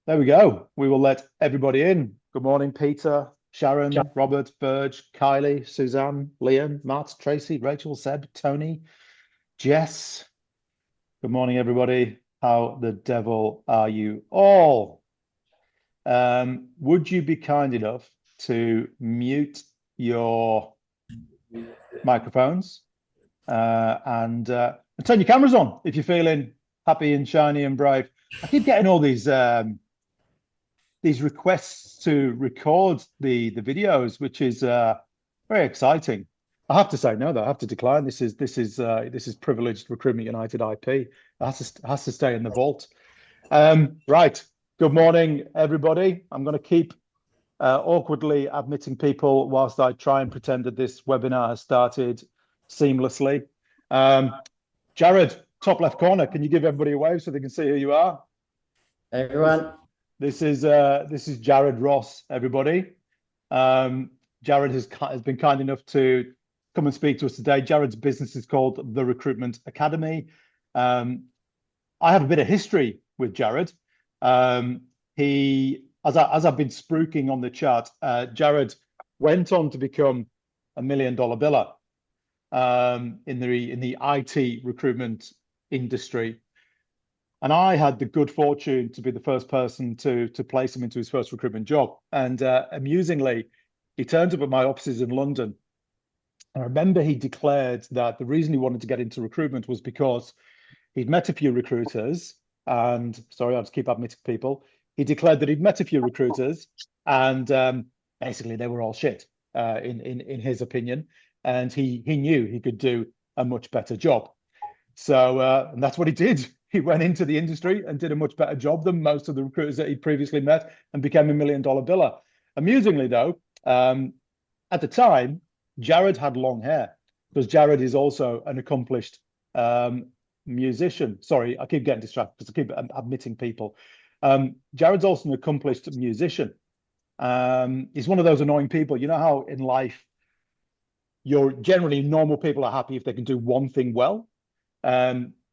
There we go. We will let everybody in. Good morning, Peter, Sharon, Robert, Burge, Kylie, Suzanne, Liam, Matt, Tracy, Rachel, Seb, Tony, Jess. Good morning, everybody. How the devil are you all? Would you be kind enough to mute your microphones and turn your cameras on if you're feeling happy and shiny and brave? I keep getting all these requests to record the videos, which is very exciting. I have to say no, though. I have to decline. This is privileged Recruitment United IP. It has to stay in the vault. Right. Good morning, everybody. I'm going to keep awkwardly admitting people whilst I try and pretend that this webinar has started seamlessly. Jarrod, top left corner. Can you give everybody a wave so they can see who you are? Hey, everyone. This is Jarrod Ross, everybody. Jarrod has been kind enough to come and speak to us today. Jarrod's business is called the Recruitment Academy. I have a bit of history with Jarrod. As I've been spruiking on the chart, Jarrod went on to become $1 million biller in the IT recruitment industry. And I had the good fortune to be the first person to place him into his first recruitment job. And amusingly, he turned up at my offices in London. And I remember he declared that the reason he wanted to get into recruitment was because he'd met a few recruiters. And sorry, I'll just keep admitting people. He declared that he'd met a few recruiters, and basically they were all shit, in his opinion. And he knew he could do a much better job. So and that's what he did. He went into the industry and did a much better job than most of the recruiters that he'd previously met and became $1 million biller. Amusingly, though, at the time, Jarrod had long hair because Jarrod is also an accomplished musician. Sorry, I keep getting distracted because I keep admitting people. Jarrod's also an accomplished musician. He's one of those annoying people. You know how in life, normal people are happy if they can do one thing well.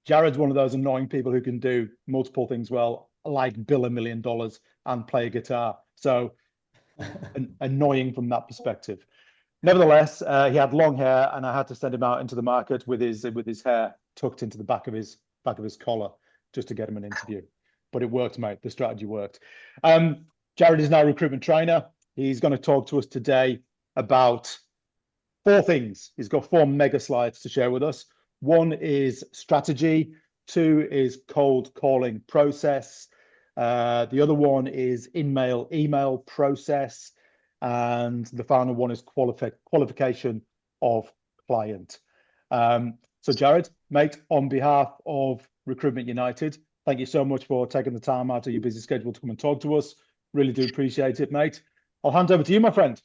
Jarrod's one of those annoying people who can do multiple things well, like bill $1 million and play a guitar. So annoying from that perspective. Nevertheless, he had long hair, and I had to send him out into the market with his hair tucked into the back of his collar just to get him an interview. But it worked, mate. The strategy worked. Jarrod is now a recruitment trainer. He's going to talk to us today about 4 things. He's got 4 mega slides to share with us. 1 is strategy. 2 is cold calling process. The other one is email process. And the final one is qualification of client. So Jarrod, mate, on behalf of Recruitment United, thank you so much for taking the time out of your busy schedule to come and talk to us. Really do appreciate it, mate. I'll hand over to you, my friend.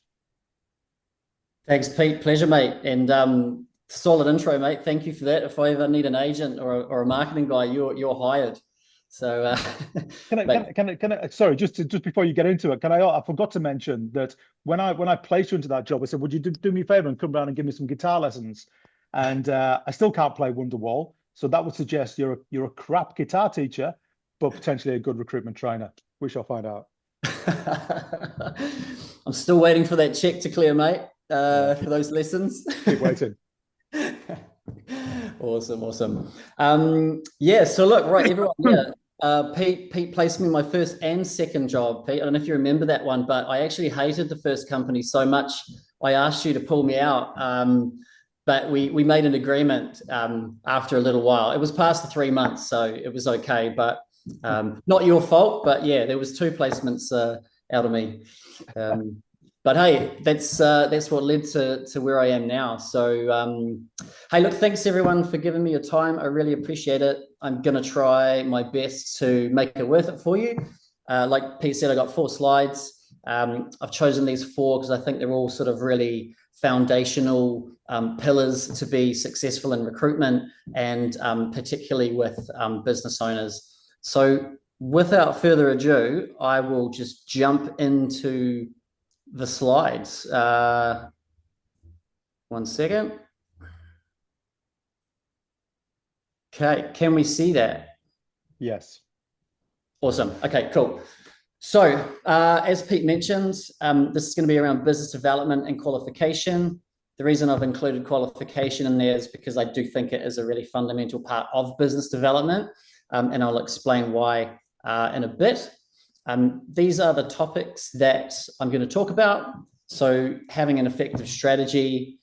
Thanks, Pete. Pleasure, mate. And solid intro, mate. Thank you for that. If I ever need an agent or a marketing guy, you're hired. So can I sorry, just before you get into it, I forgot to mention that when I placed you into that job, I said, would you do me a favor and come down and give me some guitar lessons? And I still can't play Wonderwall, so that would suggest you're a crap guitar teacher, but potentially a good recruitment trainer. We shall find out. I'm still waiting for that check to clear, mate, for those lessons. Keep waiting. Awesome. Yeah, so look, right, everyone, yeah, Pete placed me in my first and second job. Pete, I don't know if you remember that one, but I actually hated the first company so much, I asked you to pull me out. But we made an agreement after a little while. It was past the 3 months, so it was okay, but not your fault. But yeah, there was 2 placements out of me. But hey, that's what led to where I am now. So hey, look, thanks everyone for giving me your time. I really appreciate it. I'm gonna try my best to make it worth it for you. Like Pete said, I got 4 slides. I've chosen these 4 because I think they're all sort of really foundational pillars to be successful in recruitment, and particularly with business owners. So without further ado, I will just jump into the slides. 1 second. Okay, can we see that? Yes. Awesome. Okay, cool. So, as Pete mentioned, this is going to be around business development and qualification. The reason I've included qualification in there is because I do think it is a really fundamental part of business development, and I'll explain why in a bit. These are the topics that I'm going to talk about. So, having an effective strategy,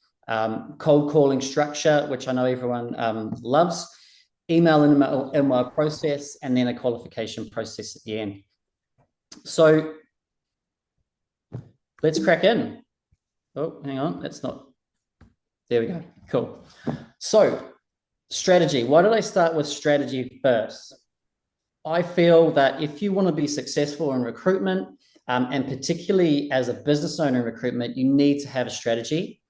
cold calling structure, which I know everyone loves, email process, and then a qualification process at the end. So let's crack in. Oh, hang on. That's not. There we go. Cool. So strategy. Why did I start with strategy first? I feel that if you want to be successful in recruitment, and particularly as a business owner in recruitment, you need to have a strategy.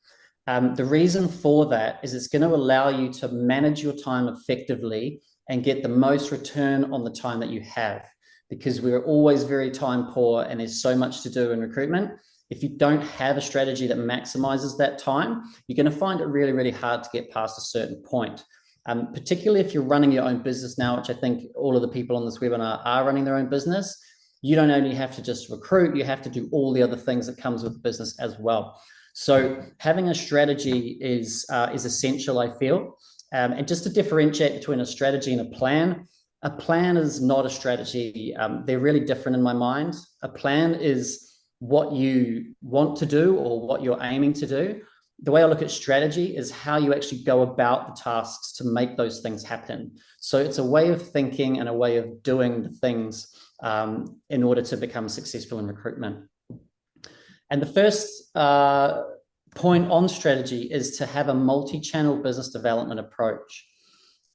The reason for that is it's going to allow you to manage your time effectively and get the most return on the time that you have, because we're always very time poor and there's so much to do in recruitment. If you don't have a strategy that maximizes that time, you're going to find it really, really hard to get past a certain point. Particularly if you're running your own business now, which I think all of the people on this webinar are running their own business. You don't only have to just recruit, you have to do all the other things that comes with the business as well. So having a strategy is essential, I feel. And just to differentiate between a strategy and a plan is not a strategy. They're really different in my mind. A plan is what you want to do or what you're aiming to do. The way I look at strategy is how you actually go about the tasks to make those things happen. So it's a way of thinking and a way of doing the things in order to become successful in recruitment. And the first point on strategy is to have a multi-channel business development approach.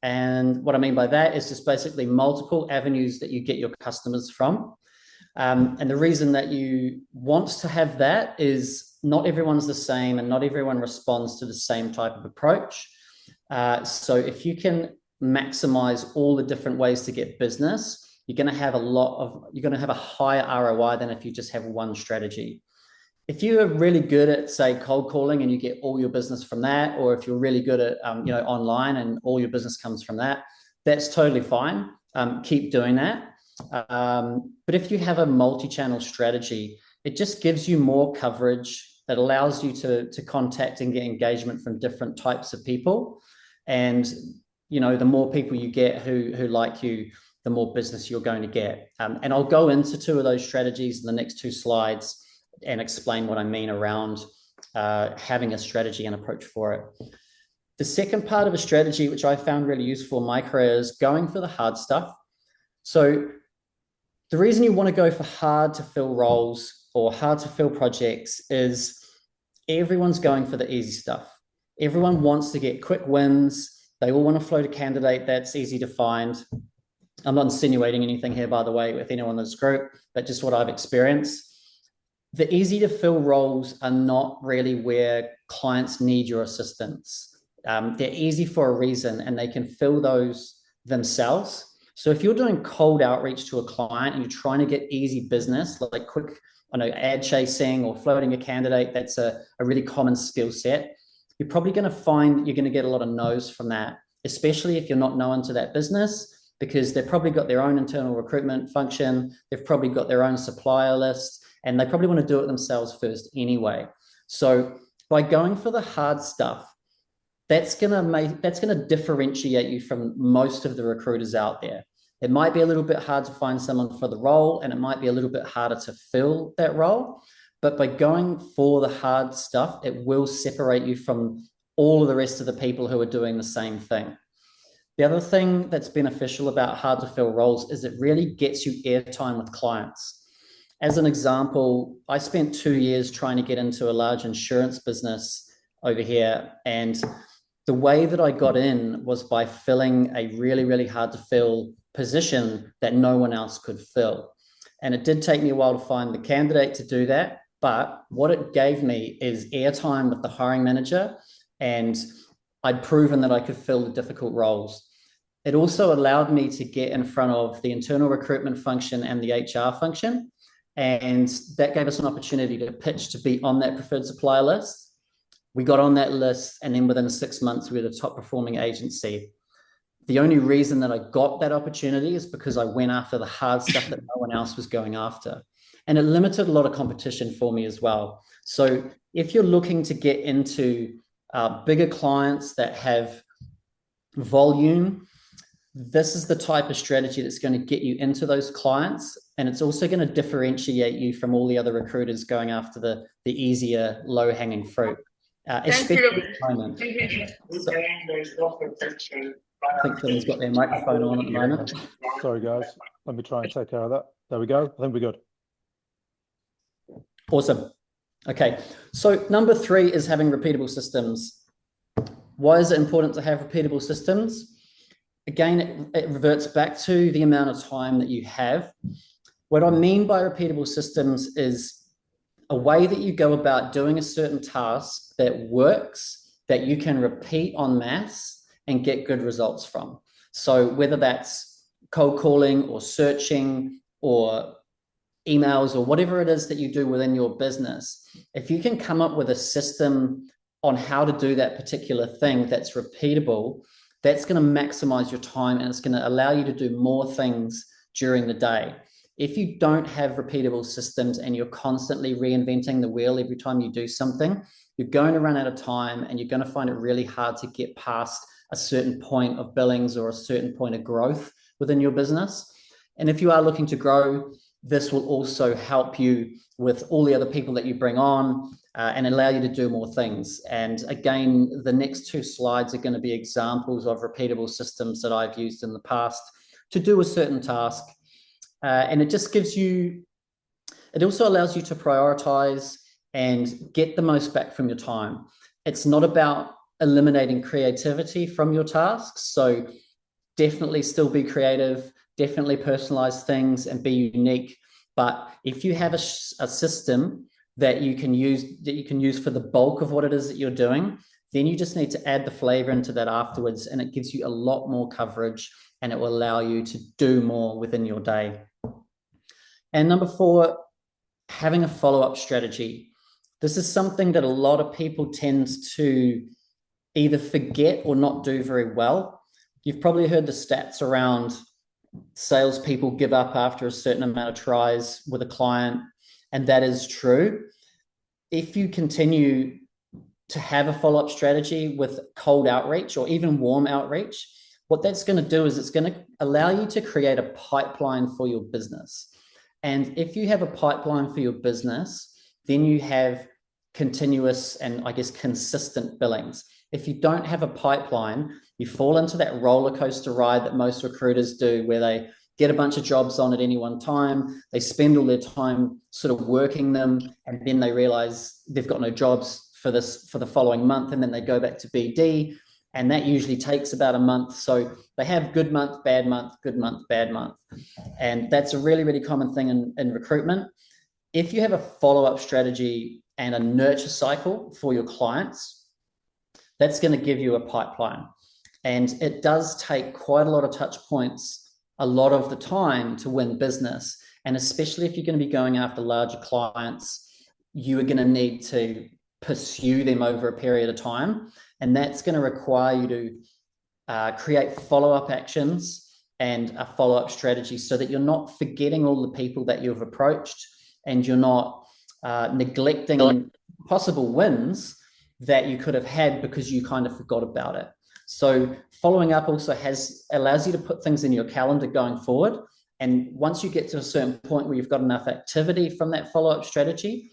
And what I mean by that is just basically multiple avenues that you get your customers from. And the reason that you want to have that is not everyone's the same and not everyone responds to the same type of approach. So if you can maximize all the different ways to get business, you're going to have a higher ROI than if you just have one strategy. If you're really good at, say, cold calling and you get all your business from that, or if you're really good at, online and all your business comes from that, that's totally fine. Keep doing that. But if you have a multi-channel strategy, it just gives you more coverage that allows you to contact and get engagement from different types of people. And, the more people you get who like you, the more business you're going to get. And I'll go into two of those strategies in the next two slides and explain what I mean around having a strategy and approach for it. The second part of a strategy, which I found really useful in my career, is going for the hard stuff. So the reason you want to go for hard to fill roles or hard to fill projects is everyone's going for the easy stuff. Everyone wants to get quick wins. They all want to float a candidate that's easy to find. I'm not insinuating anything here, by the way, with anyone in this group, but just what I've experienced. The easy to fill roles are not really where clients need your assistance. They're easy for a reason and they can fill those themselves. So if you're doing cold outreach to a client and you're trying to get easy business, like quick, ad chasing or floating a candidate, that's a really common skill set. You're probably going to find you're going to get a lot of no's from that, especially if you're not known to that business, because they've probably got their own internal recruitment function. They've probably got their own supplier list, and they probably want to do it themselves first anyway. So by going for the hard stuff, that's going to differentiate you from most of the recruiters out there. It might be a little bit hard to find someone for the role, and it might be a little bit harder to fill that role. But by going for the hard stuff, it will separate you from all of the rest of the people who are doing the same thing. The other thing that's beneficial about hard to fill roles is it really gets you airtime with clients. As an example, I spent 2 years trying to get into a large insurance business over here. And the way that I got in was by filling a really, really hard to fill position that no one else could fill. And it did take me a while to find the candidate to do that. But what it gave me is airtime with the hiring manager, and I'd proven that I could fill the difficult roles. It also allowed me to get in front of the internal recruitment function and the HR function. And that gave us an opportunity to pitch to be on that preferred supplier list. We got on that list, and then within 6 months, we were the top performing agency. the only reason that I got that opportunity is because I went after the hard stuff that no one else was going after. And it limited a lot of competition for me as well. So if you're looking to get into bigger clients that have volume, this is the type of strategy that's going to get you into those clients. And it's also going to differentiate you from all the other recruiters going after the easier, low-hanging fruit. Especially at the moment. So, I think someone's got their microphone on at the moment. Sorry, guys. Let me try and take care of that. There we go. I think we're good. Awesome. Okay. So number 3 is having repeatable systems. Why is it important to have repeatable systems? Again, it reverts back to the amount of time that you have. What I mean by repeatable systems is a way that you go about doing a certain task that works, that you can repeat en masse and get good results from. So whether that's cold calling or searching or emails or whatever it is that you do within your business, if you can come up with a system on how to do that particular thing that's repeatable, that's going to maximize your time and it's going to allow you to do more things during the day. If you don't have repeatable systems and you're constantly reinventing the wheel every time you do something, you're going to run out of time and you're going to find it really hard to get past a certain point of billings or a certain point of growth within your business. And if you are looking to grow, this will also help you with all the other people that you bring on and allow you to do more things. And again, the next 2 slides are going to be examples of repeatable systems that I've used in the past to do a certain task. And it just gives you, it also allows you to prioritize and get the most back from your time. It's not about eliminating creativity from your tasks. So definitely still be creative, definitely personalize things and be unique. But if you have a system that you can use for the bulk of what it is that you're doing, then you just need to add the flavor into that afterwards, and it gives you a lot more coverage and it will allow you to do more within your day. And number 4, having a follow-up strategy. This is something that a lot of people tend to either forget or not do very well. You've probably heard the stats around salespeople give up after a certain amount of tries with a client, and that is true. If you continue to have a follow-up strategy with cold outreach or even warm outreach, what that's going to do is it's going to allow you to create a pipeline for your business. And if you have a pipeline for your business, then you have continuous and I guess consistent billings. If you don't have a pipeline, you fall into that roller coaster ride that most recruiters do, where they get a bunch of jobs on at any one time. They spend all their time sort of working them, and then they realize they've got no jobs for the following month, and then they go back to BD, and that usually takes about a month. So they have good month, bad month, good month, bad month. And that's a really, really common thing in recruitment. If you have a follow-up strategy and a nurture cycle for your clients, that's going to give you a pipeline. And it does take quite a lot of touch points a lot of the time to win business. And especially if you're going to be going after larger clients, you are going to need to pursue them over a period of time. And that's going to require you to create follow-up actions and a follow-up strategy so that you're not forgetting all the people that you've approached, and you're not neglecting possible wins that you could have had because you kind of forgot about it. So following up also allows you to put things in your calendar going forward. And once you get to a certain point where you've got enough activity from that follow-up strategy,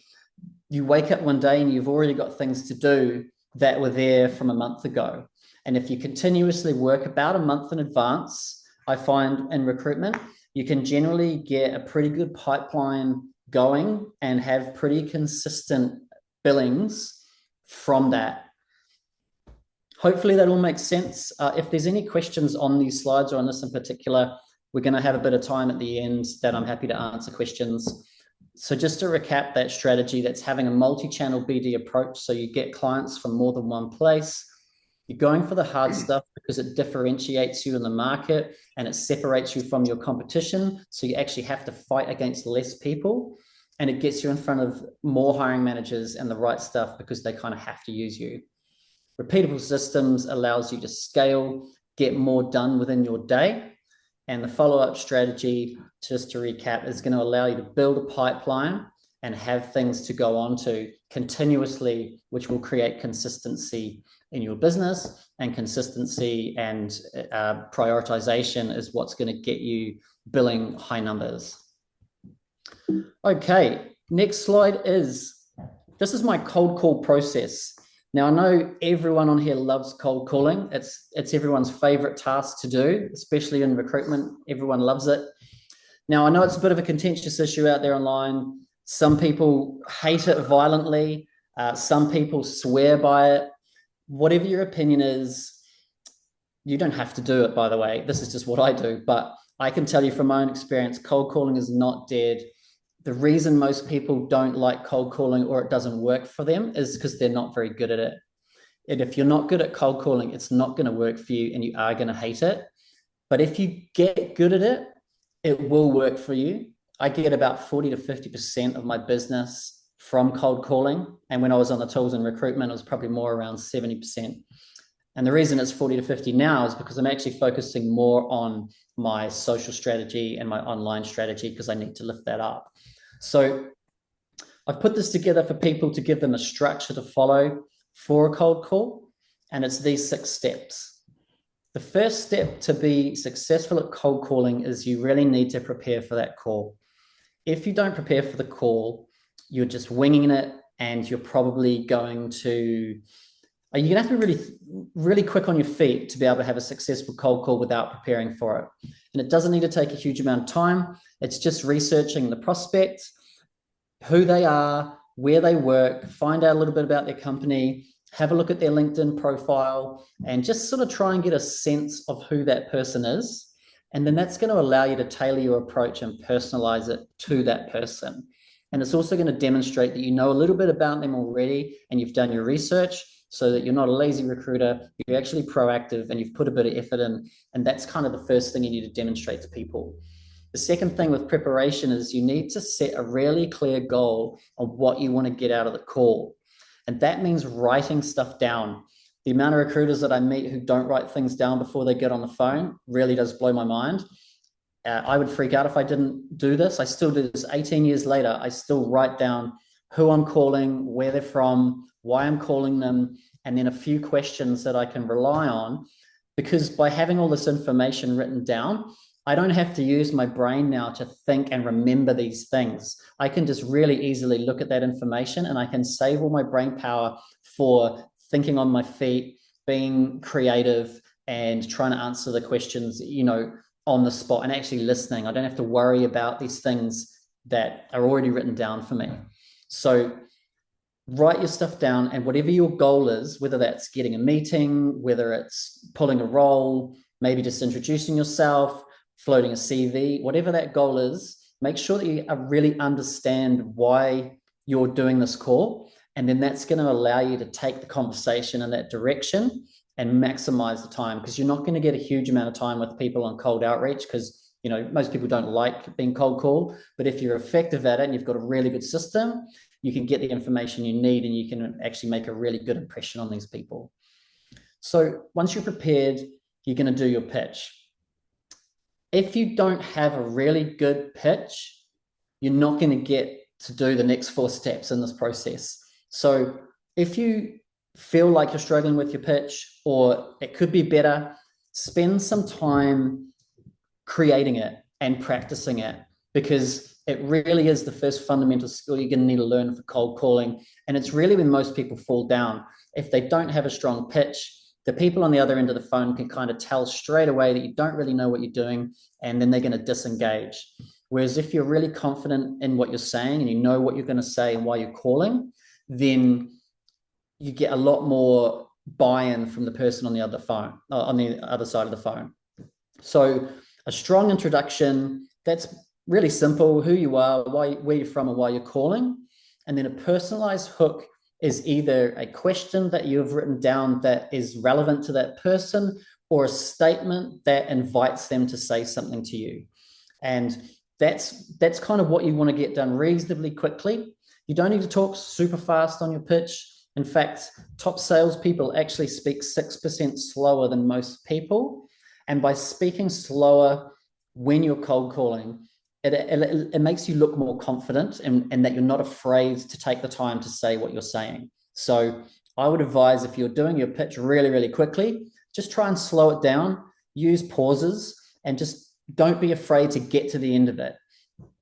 you wake up one day and you've already got things to do that were there from a month ago. And if you continuously work about a month in advance, I find in recruitment, you can generally get a pretty good pipeline going and have pretty consistent billings from that. Hopefully that all makes sense. If there's any questions on these slides or on this in particular, we're going to have a bit of time at the end that I'm happy to answer questions. So just to recap that strategy, that's having a multi-channel BD approach. So you get clients from more than one place. You're going for the hard stuff because it differentiates you in the market and it separates you from your competition. So you actually have to fight against less people, and it gets you in front of more hiring managers and the right stuff because they kind of have to use you. Repeatable systems allows you to scale get more done within your day. And the follow-up strategy, just to recap, is going to allow you to build a pipeline and have things to go on to continuously, which will create consistency in your business. And consistency and prioritization is what's going to get you billing high numbers. Okay, next slide is, this is my cold call process. Now, I know everyone on here loves cold calling. It's everyone's favorite task to do, especially in recruitment. Everyone loves it. Now, I know it's a bit of a contentious issue out there online. Some people hate it violently. Some people swear by it. Whatever your opinion is, you don't have to do it, by the way. This is just what I do. But I can tell you from my own experience, cold calling is not dead. The reason most people don't like cold calling or it doesn't work for them is because they're not very good at it. And if you're not good at cold calling, it's not going to work for you and you are going to hate it. But if you get good at it, it will work for you. I get about 40 to 50% of my business from cold calling. And when I was on the tools and recruitment, it was probably more around 70%. And the reason it's 40 to 50 now is because I'm actually focusing more on my social strategy and my online strategy because I need to lift that up. So I've put this together for people to give them a structure to follow for a cold call, and it's these 6 steps. The first step to be successful at cold calling is you really need to prepare for that call. If you don't prepare for the call, you're just winging it, and you're probably going to, you're going to have to be really, really quick on your feet to be able to have a successful cold call without preparing for it. And it doesn't need to take a huge amount of time. It's just researching the prospect, who they are, where they work, find out a little bit about their company, have a look at their LinkedIn profile, and just sort of try and get a sense of who that person is. And then that's going to allow you to tailor your approach and personalize it to that person. And it's also going to demonstrate that you know a little bit about them already and you've done your research, so that you're not a lazy recruiter, you're actually proactive and you've put a bit of effort in. And that's kind of the first thing you need to demonstrate to people. The second thing with preparation is you need to set a really clear goal on what you want to get out of the call. And that means writing stuff down. The amount of recruiters that I meet who don't write things down before they get on the phone really does blow my mind. I would freak out if I didn't do this. I still do this 18 years later. I still write down who I'm calling, where they're from, why I'm calling them, and then a few questions that I can rely on. Because by having all this information written down, I don't have to use my brain now to think and remember these things. I can just really easily look at that information and I can save all my brain power for thinking on my feet, being creative, and trying to answer the questions, on the spot, and actually listening. I don't have to worry about these things that are already written down for me. So write your stuff down, and whatever your goal is, whether that's getting a meeting, whether it's pulling a role, maybe just introducing yourself, floating a CV, whatever that goal is, make sure that you really understand why you're doing this call. And then that's going to allow you to take the conversation in that direction and maximize the time, because you're not going to get a huge amount of time with people on cold outreach because, most people don't like being cold called. But if you're effective at it and you've got a really good system, you can get the information you need and you can actually make a really good impression on these people. So once you're prepared, you're going to do your pitch. If you don't have a really good pitch, you're not going to get to do the next 4 steps in this process. So if you feel like you're struggling with your pitch or it could be better, spend some time creating it and practicing it, because it really is the first fundamental skill you're going to need to learn for cold calling. And it's really when most people fall down. If they don't have a strong pitch, the people on the other end of the phone can kind of tell straight away that you don't really know what you're doing, and then they're going to disengage. Whereas if you're really confident in what you're saying and you know what you're going to say and why you're calling, then you get a lot more buy-in from the person on the other phone, on the other side of the phone. So a strong introduction, that's really simple: who you are, where you're from, and why you're calling. And then a personalized hook is either a question that you've written down that is relevant to that person, or a statement that invites them to say something to you. And that's kind of what you want to get done reasonably quickly. You don't need to talk super fast on your pitch. In fact, top salespeople actually speak 6% slower than most people. And by speaking slower when you're cold calling, it makes you look more confident, and that you're not afraid to take the time to say what you're saying. So I would advise, if you're doing your pitch really, really quickly, just try and slow it down, use pauses, and just don't be afraid to get to the end of it.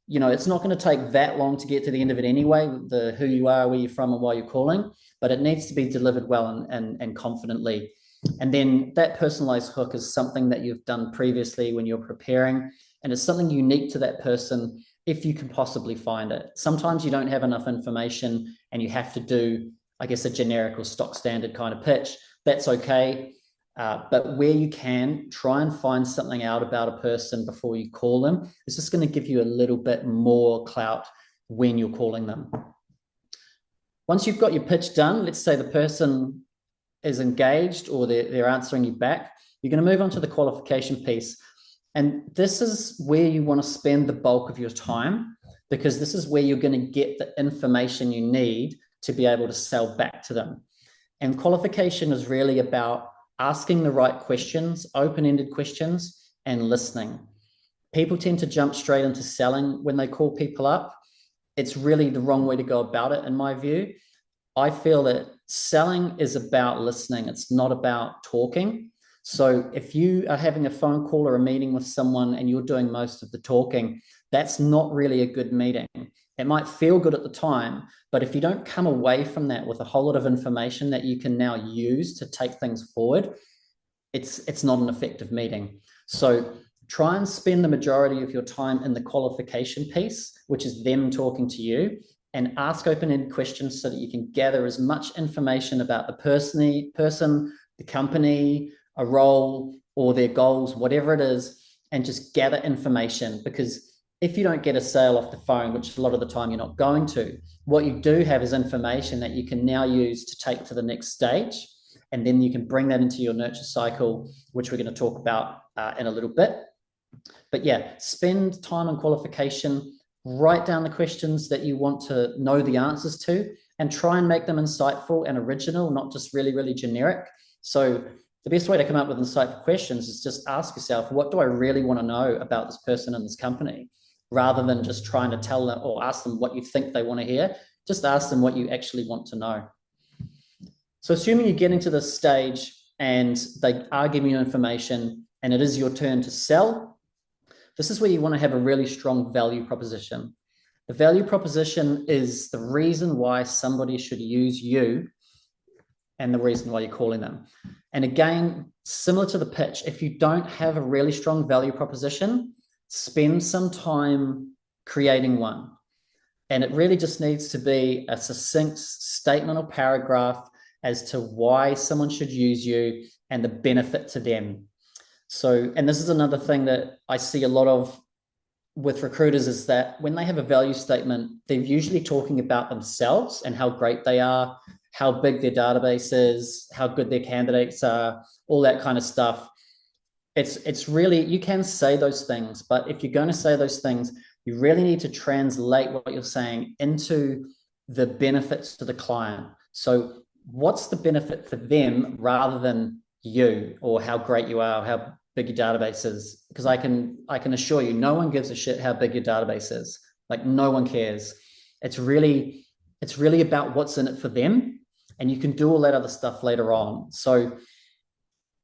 You know, it's not going to take that long to get to the end of it anyway, the who you are, where you're from, and why you're calling, but it needs to be delivered well and confidently. And then that personalized hook is something that you've done previously when you're preparing, and it's something unique to that person if you can possibly find it. Sometimes you don't have enough information and you have to do, I guess, a generic or stock standard kind of pitch. That's okay. But where you can, try and find something out about a person before you call them. It's just going to give you a little bit more clout when you're calling them. Once you've got your pitch done, let's say the person is engaged or they're answering you back, you're going to move on to the qualification piece. And this is where you want to spend the bulk of your time, because this is where you're going to get the information you need to be able to sell back to them. And qualification is really about asking the right questions, open-ended questions, and listening. People tend to jump straight into selling when they call people up. It's really the wrong way to go about it, in my view. I feel that selling is about listening. It's not about talking. So if you are having a phone call or a meeting with someone and you're doing most of the talking, that's not really a good meeting. It might feel good at the time, but if you don't come away from that with a whole lot of information that you can now use to take things forward, it's not an effective meeting. So try and spend the majority of your time in the qualification piece, which is them talking to you, and ask open-ended questions so that you can gather as much information about the person, the company, a role, or their goals, whatever it is, and just gather information. Because if you don't get a sale off the phone, which a lot of the time you're not going to, what you do have is information that you can now use to take to the next stage. And then you can bring that into your nurture cycle, which we're going to talk about in a little bit. But yeah, spend time on qualification, write down the questions that you want to know the answers to, and try and make them insightful and original, not just really, really generic. So the best way to come up with insightful questions is just ask yourself, what do I really want to know about this person and this company? Rather than just trying to tell them or ask them what you think they want to hear, just ask them what you actually want to know. So assuming you're getting to this stage and they are giving you information and it is your turn to sell, this is where you want to have a really strong value proposition. The value proposition is the reason why somebody should use you and the reason why you're calling them. And again, similar to the pitch, if you don't have a really strong value proposition, spend some time creating one. And it really just needs to be a succinct statement or paragraph as to why someone should use you and the benefit to them. So, and this is another thing that I see a lot of with recruiters, is that when they have a value statement, they're usually talking about themselves and how great they are, how big their database is, how good their candidates are, all that kind of stuff. It's really, you can say those things, but if you're going to say those things, you really need to translate what you're saying into the benefits to the client. So what's the benefit for them rather than you, or how great you are, or how big your database is? Because I can assure you, no one gives a shit how big your database is. Like, no one cares. It's really about what's in it for them, and you can do all that other stuff later on. So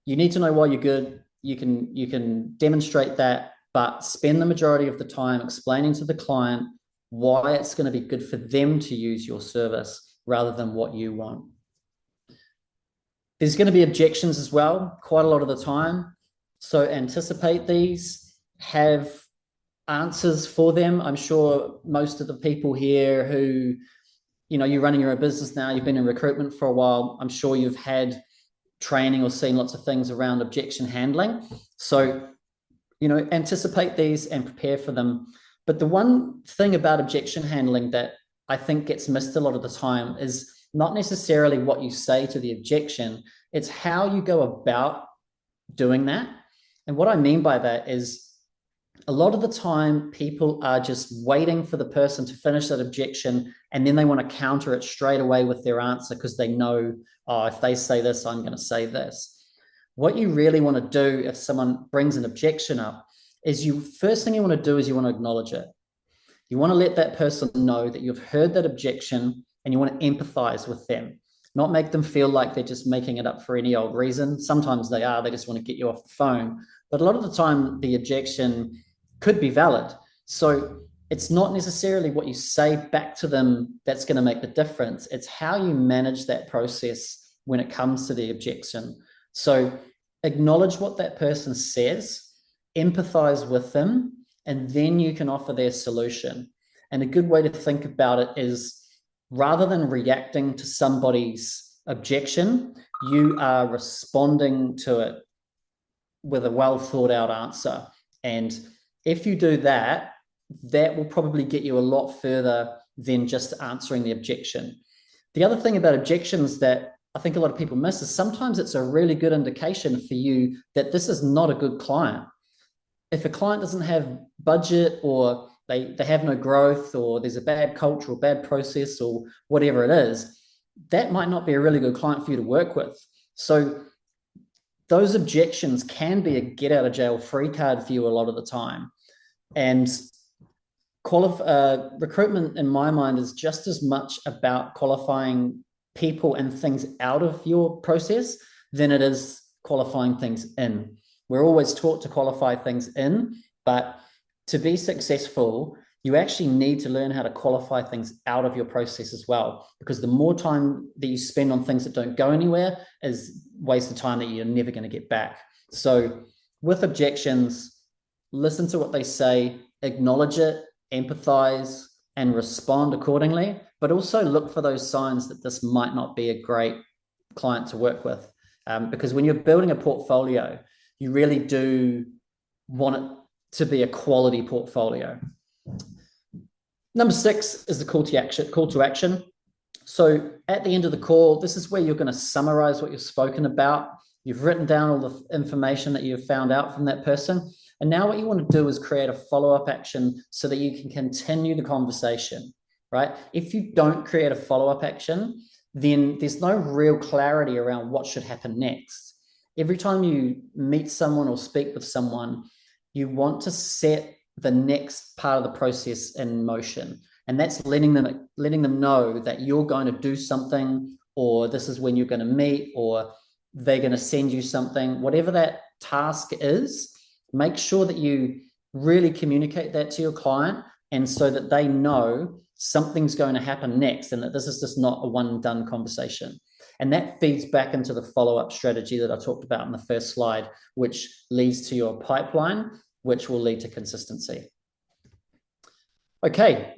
you need to know why you're good. You can demonstrate that, but spend the majority of the time explaining to the client why it's going to be good for them to use your service rather than what you want. There's going to be objections as well, quite a lot of the time. So anticipate these, have answers for them. I'm sure most of the people here who, you're running your own business now, you've been in recruitment for a while, I'm sure you've had training or seen lots of things around objection handling. So, anticipate these and prepare for them. But the one thing about objection handling that I think gets missed a lot of the time is not necessarily what you say to the objection, it's how you go about doing that. And what I mean by that is, a lot of the time people are just waiting for the person to finish that objection, and then they want to counter it straight away with their answer because they know, oh, if they say this, I'm going to say this. what you really want to do if someone brings an objection up is first thing you want to do is you want to acknowledge it. You want to let that person know that you've heard that objection and you want to empathize with them, not make them feel like they're just making it up for any old reason. Sometimes they just want to get you off the phone. But a lot of the time, the objection could be valid. So it's not necessarily what you say back to them that's going to make the difference. It's how you manage that process when it comes to the objection. So acknowledge what that person says, empathize with them, and then you can offer their solution. And a good way to think about it is, rather than reacting to somebody's objection, you are responding to it with a well thought out answer. And if you do that, that will probably get you a lot further than just answering the objection. The other thing about objections that I think a lot of people miss is sometimes it's a really good indication for you that this is not a good client. If a client doesn't have budget, or they have no growth, or there's a bad culture or bad process or whatever it is, that might not be a really good client for you to work with. So those objections can be a get out of jail free card for you a lot of the time. And recruitment, in my mind, is just as much about qualifying people and things out of your process than it is qualifying things in. We're always taught to qualify things in, but to be successful, you actually need to learn how to qualify things out of your process as well, because the more time that you spend on things that don't go anywhere is wasted time that you're never going to get back. So with objections, listen to what they say, acknowledge it, empathize, and respond accordingly, but also look for those signs that this might not be a great client to work with. Because when you're building a portfolio, you really do want it to be a quality portfolio. Number 6 is the call to action. So at the end of the call, this is where you're going to summarize what you've spoken about. You've written down all the information that you've found out from that person. And now what you want to do is create a follow-up action so that you can continue the conversation, right? If you don't create a follow-up action, then there's no real clarity around what should happen next. Every time you meet someone or speak with someone, you want to set the next part of the process in motion. And that's letting them know that you're going to do something, or this is when you're going to meet, or they're going to send you something. Whatever that task is, make sure that you really communicate that to your client, and so that they know something's going to happen next, and that this is just not a one and done conversation. And that feeds back into the follow-up strategy that I talked about in the first slide, which leads to your pipeline, which will lead to consistency. Okay.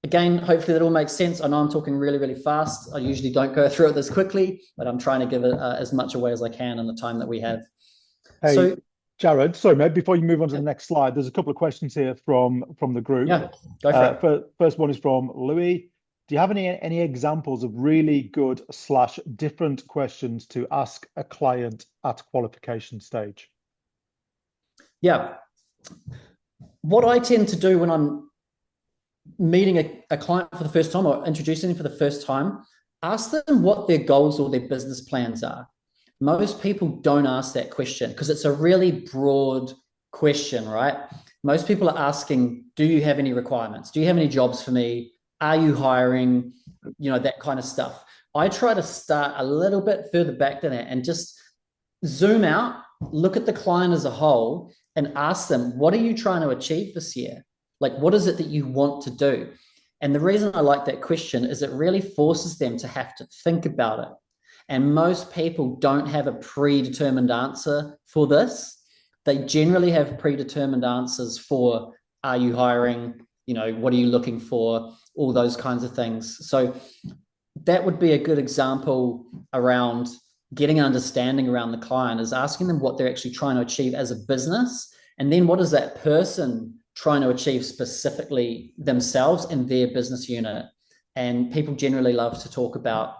Again, hopefully that all makes sense. I know I'm talking really, really fast. I usually don't go through it this quickly, but I'm trying to give it as much away as I can in the time that we have. Hey, so, Jarrod, sorry, mate, before you move on to the next slide, there's a couple of questions here from the group. Yeah, go for it. First one is from Louis. Do you have any examples of really good / different questions to ask a client at qualification stage? Yeah. What I tend to do when I'm meeting a client for the first time, or introducing them for the first time, ask them what their goals or their business plans are. Most people don't ask that question because it's a really broad question, right? Most people are asking, do you have any requirements? Do you have any jobs for me? Are you hiring? You know, that kind of stuff. I try to start a little bit further back than that and just zoom out, look at the client as a whole, and ask them, what are you trying to achieve this year? Like, what is it that you want to do? And the reason I like that question is it really forces them to have to think about it. And most people don't have a predetermined answer for this. They generally have predetermined answers for, are you hiring? You know, what are you looking for? All those kinds of things. So that would be a good example around getting an understanding around the client, is asking them what they're actually trying to achieve as a business. And then what is that person trying to achieve specifically themselves and their business unit? And people generally love to talk about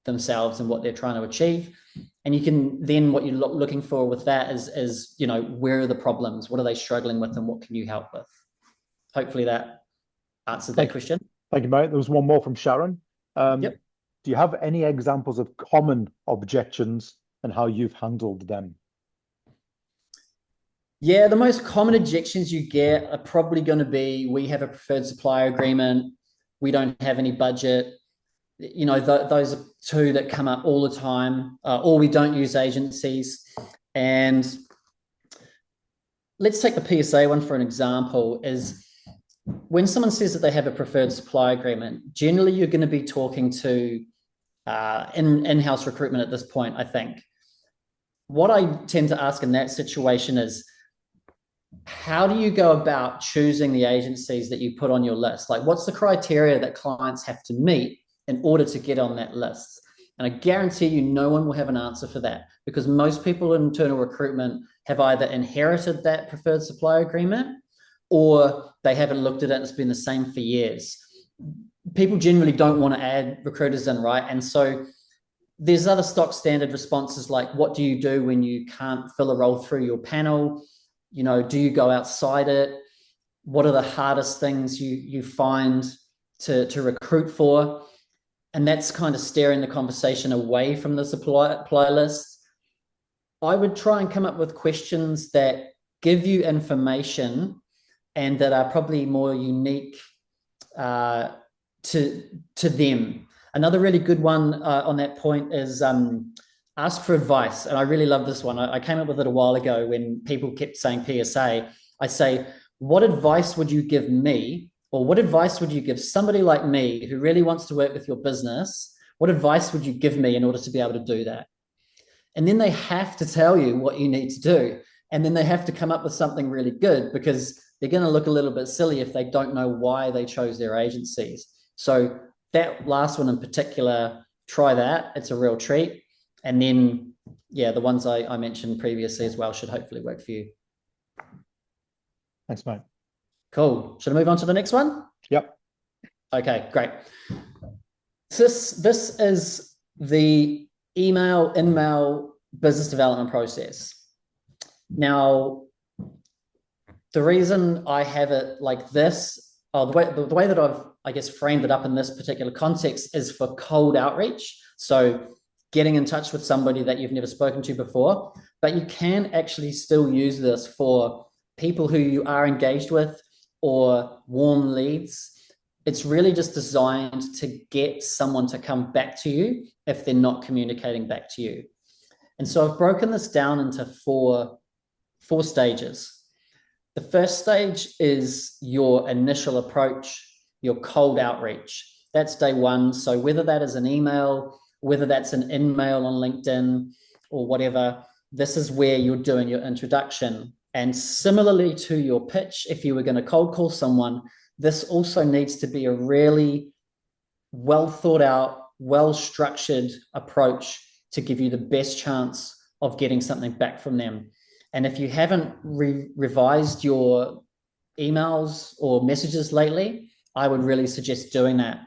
themselves and what they're trying to achieve. And you can then, what you're looking for with that is, you know, where are the problems? What are they struggling with, and what can you help with? Hopefully that answered that question. Thank you, mate. There was one more from Sharon. Yep. Do you have any examples of common objections and how you've handled them? Yeah, the most common objections you get are probably going to be, we have a preferred supplier agreement, we don't have any budget. You know, those are two that come up all the time, or we don't use agencies. And let's take the PSA one for an example. Is when someone says that they have a preferred supply agreement, generally you're going to be talking to in-house recruitment at this point, I think. What I tend to ask in that situation is, how do you go about choosing the agencies that you put on your list? Like, what's the criteria that clients have to meet in order to get on that list? And I guarantee you no one will have an answer for that, because most people in internal recruitment have either inherited that preferred supplier agreement or they haven't looked at it and it's been the same for years. People generally don't want to add recruiters in, right? And so there's other stock standard responses like, what do you do when you can't fill a role through your panel? You know, do you go outside it? What are the hardest things you find to recruit for? And that's kind of steering the conversation away from the supply list. I would try and come up with questions that give you information and that are probably more unique to them. Another really good one on that point is ask for advice. And I really love this one. I came up with it a while ago when people kept saying PSA. I say, what advice would you give me? Or what advice would you give somebody like me who really wants to work with your business? What advice would you give me in order to be able to do that? And then they have to tell you what you need to do. And then they have to come up with something really good, because they're going to look a little bit silly if they don't know why they chose their agencies. So that last one in particular, try that. It's a real treat. And then, yeah, the ones I mentioned previously as well should hopefully work for you. Thanks, mate. Cool. Should I move on to the next one? Yep. Okay, great. This is the in-mail business development process. Now, the reason I have it like this, the way that I've, I guess, framed it up in this particular context is for cold outreach. So getting in touch with somebody that you've never spoken to before, but you can actually still use this for people who you are engaged with or warm leads. It's really just designed to get someone to come back to you if they're not communicating back to you. And so I've broken this down into four stages. The first stage is your initial approach, your cold outreach. That's day one. So whether that is an email, whether that's an in-mail on LinkedIn or whatever, this is where you're doing your introduction. And similarly to your pitch, if you were going to cold call someone, this also needs to be a really well thought out, well structured approach to give you the best chance of getting something back from them. And if you haven't revised your emails or messages lately, I would really suggest doing that.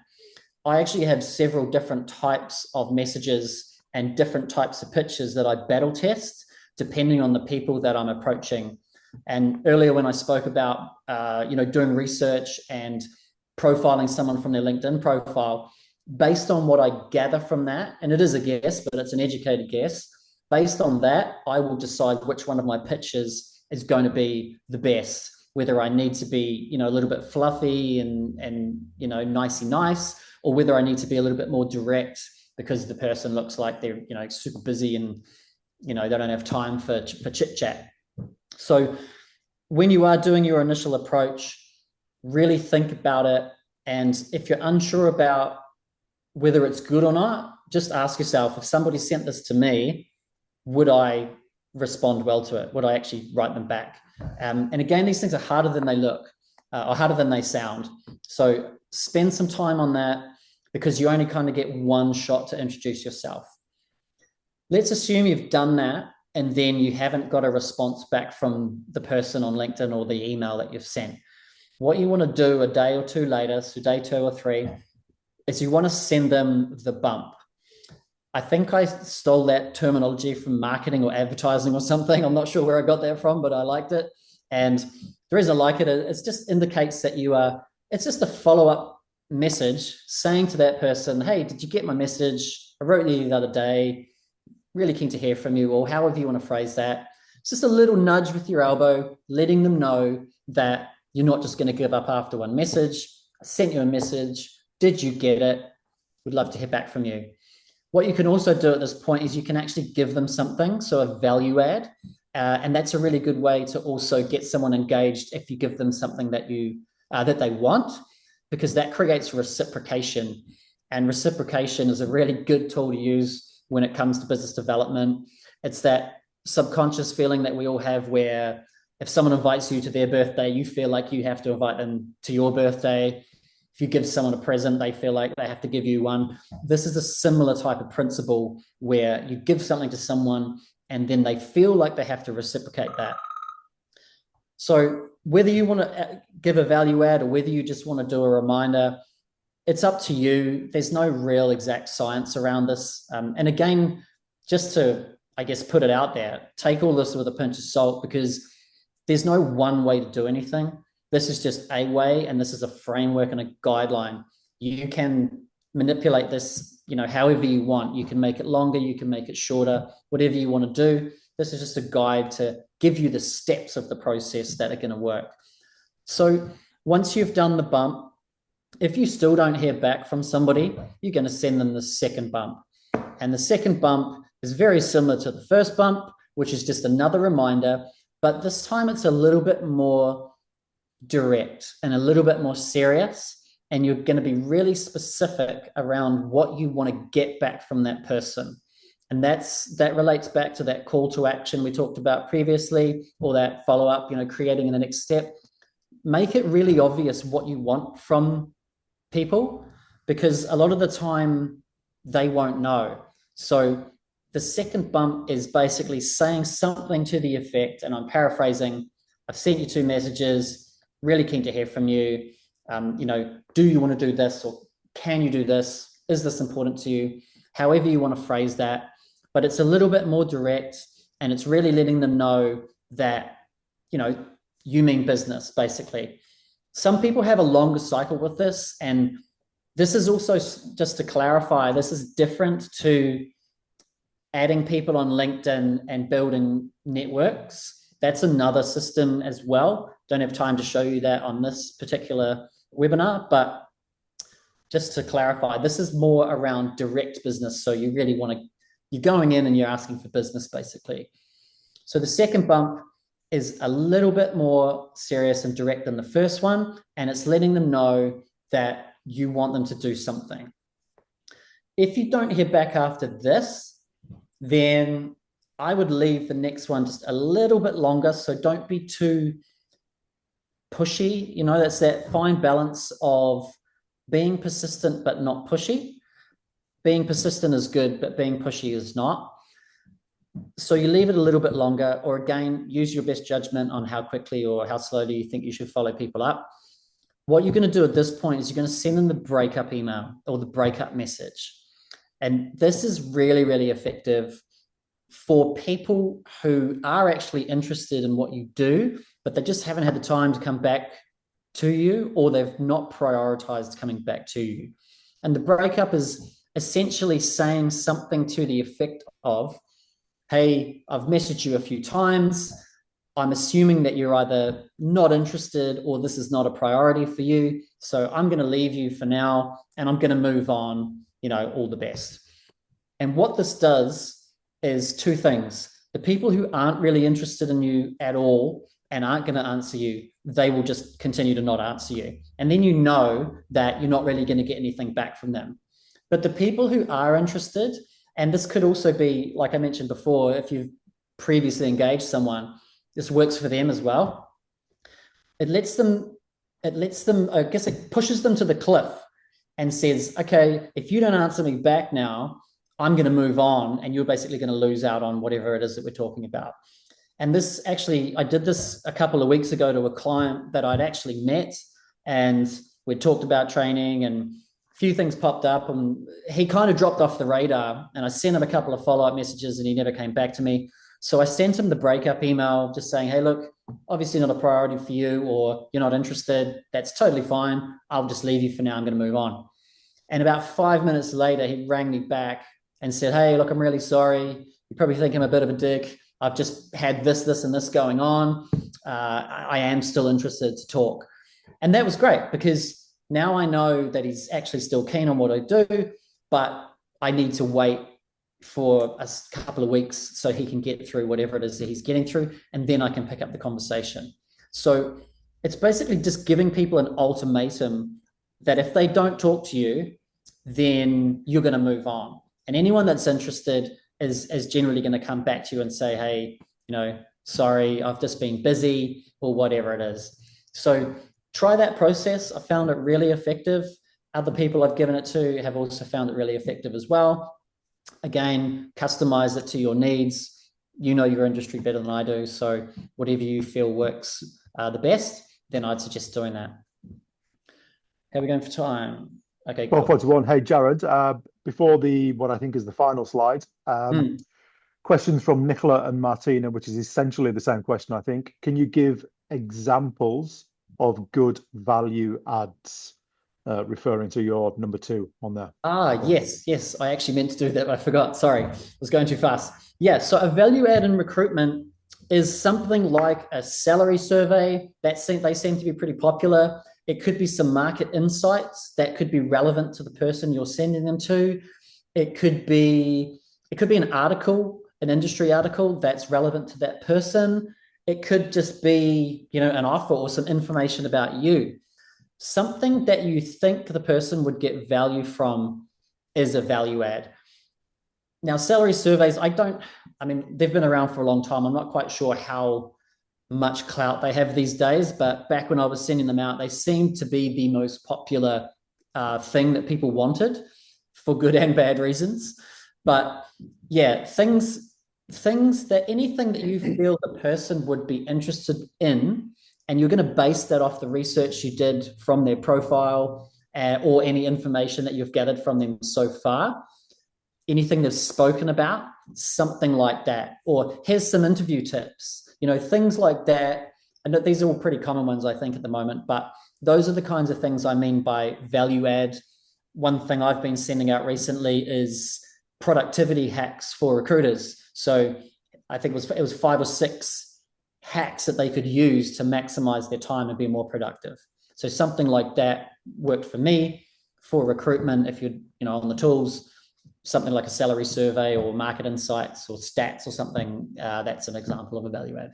I actually have several different types of messages and different types of pitches that I battle test depending on the people that I'm approaching. And earlier when I spoke about doing research and profiling someone from their LinkedIn profile, based on what I gather from that, and it is a guess, but it's an educated guess, based on that, I will decide which one of my pitches is going to be the best, whether I need to be, a little bit fluffy and nicey nice, or whether I need to be a little bit more direct because the person looks like they're, super busy and, they don't have time for chit chat. So when you are doing your initial approach, really think about it. And if you're unsure about whether it's good or not, just ask yourself, if somebody sent this to me, would I respond well to it? Would I actually write them back? And again, these things are harder than they look or harder than they sound. So spend some time on that, because you only kind of get one shot to introduce yourself. Let's assume you've done that and then you haven't got a response back from the person on LinkedIn or the email that you've sent. What you want to do a day or two later, so day 2 or 3, is you want to send them the bump. I think I stole that terminology from marketing or advertising or something. I'm not sure where I got that from, but I liked it. And the reason I like it, it just indicates that it's just a follow-up message saying to that person, hey, did you get my message? I wrote you the other day, really keen to hear from you, or however you want to phrase that. It's just a little nudge with your elbow, letting them know that you're not just going to give up after one message. I sent you a message. Did you get it? Would love to hear back from you. What you can also do at this point is you can actually give them something, so a value add. And that's a really good way to also get someone engaged if you give them something that that they want, because that creates reciprocation. And reciprocation is a really good tool to use when it comes to business development. It's that subconscious feeling that we all have where if someone invites you to their birthday, you feel like you have to invite them to your birthday. If you give someone a present, they feel like they have to give you one. This is a similar type of principle where you give something to someone and then they feel like they have to reciprocate that. So whether you want to give a value add or whether you just want to do a reminder, it's up to you. There's no real exact science around this. And again, just to, I guess, put it out there, take all this with a pinch of salt, because there's no one way to do anything. This is just a way, and this is a framework and a guideline. You can manipulate this, however you want. You can make it longer, you can make it shorter, whatever you want to do. This is just a guide to give you the steps of the process that are going to work. So once you've done the bump, if you still don't hear back from somebody, you're going to send them the second bump. And the second bump is very similar to the first bump, which is just another reminder, but this time it's a little bit more direct and a little bit more serious. And you're going to be really specific around what you want to get back from that person. And that relates back to that call to action we talked about previously, or that follow-up, creating the next step. Make it really obvious what you want from people, because a lot of the time they won't know. So the second bump is basically saying something to the effect, and I'm paraphrasing, I've sent you 2 messages, really keen to hear from you. Do you want to do this, or can you do this? Is this important to you? However you want to phrase that, but it's a little bit more direct, and it's really letting them know that, you mean business, basically. Some people have a longer cycle with this, and this is also, just to clarify, this is different to adding people on LinkedIn and building networks. That's another system as well. Don't have time to show you that on this particular webinar, but just to clarify, this is more around direct business. So you really you're going in and you're asking for business, basically. So the second bump is a little bit more serious and direct than the first one, and it's letting them know that you want them to do something. If you don't hear back after this, then I would leave the next one just a little bit longer. So don't be too pushy. That's that fine balance of being persistent but not pushy. Being persistent is good, but being pushy is not. So you leave it a little bit longer, or again, use your best judgment on how quickly or how slowly you think you should follow people up. What you're going to do at this point is you're going to send them the breakup email or the breakup message. And this is really, really effective for people who are actually interested in what you do, but they just haven't had the time to come back to you, or they've not prioritized coming back to you. And the breakup is essentially saying something to the effect of, hey, I've messaged you a few times. I'm assuming that you're either not interested or this is not a priority for you. So I'm going to leave you for now and I'm going to move on, all the best. And what this does is 2 things. The people who aren't really interested in you at all and aren't going to answer you, they will just continue to not answer you. And then you know that you're not really going to get anything back from them. But the people who are interested, and this could also be, like I mentioned before, if you've previously engaged someone, this works for them as well. It lets them, I guess it pushes them to the cliff and says, okay, if you don't answer me back now, I'm going to move on, and you're basically going to lose out on whatever it is that we're talking about. And this actually, I did this a couple of weeks ago to a client that I'd actually met, and we talked about training, and a few things popped up, and he kind of dropped off the radar, and I sent him a couple of follow-up messages and he never came back to me. So I sent him the breakup email just saying, hey, look, obviously not a priority for you, or you're not interested. That's totally fine. I'll just leave you for now. I'm going to move on. And about 5 minutes later, he rang me back and said, hey, look, I'm really sorry. You probably think I'm a bit of a dick. I've just had this, and this going on. I am still interested to talk. And that was great because now I know that he's actually still keen on what I do, but I need to wait for a couple of weeks so he can get through whatever it is that he's getting through, and then I can pick up the conversation. So it's basically just giving people an ultimatum that if they don't talk to you, then you're going to move on. And anyone that's interested is generally going to come back to you and say, hey, sorry, I've just been busy, or whatever it is. So try that process. I found it really effective. Other people I've given it to have also found it really effective as well. Again, customize it to your needs. You know your industry better than I do. So whatever you feel works the best, then I'd suggest doing that. How are we going for time? Okay, cool. 12:41. Hey, Jarrod, before what I think is the final slide, questions from Nicola and Martina, which is essentially the same question, I think. Can you give examples of good value adds, referring to your number 2 on there? Yes. I actually meant to do that, but I forgot. Sorry, I was going too fast. Yeah, so a value add in recruitment is something like a salary survey. They seem to be pretty popular. It could be some market insights that could be relevant to the person you're sending them to. It could be an article, an industry article that's relevant to that person. It could just be, an offer or some information about you. Something that you think the person would get value from is a value add. Now, salary surveys, they've been around for a long time. I'm not quite sure how much clout they have these days, but back when I was sending them out, they seemed to be the most popular thing that people wanted for good and bad reasons. But yeah, anything that you feel the person would be interested in, and you're going to base that off the research you did from their profile or any information that you've gathered from them so far, anything they've spoken about, something like that, or here's some interview tips. Things like that. And these are all pretty common ones, I think, at the moment, but those are the kinds of things I mean by value add. One thing I've been sending out recently is productivity hacks for recruiters. So I think it was 5 or 6 hacks that they could use to maximize their time and be more productive. So something like that worked for me. For recruitment, if you're on the tools, something like a salary survey or market insights or stats or something, that's an example of a value add.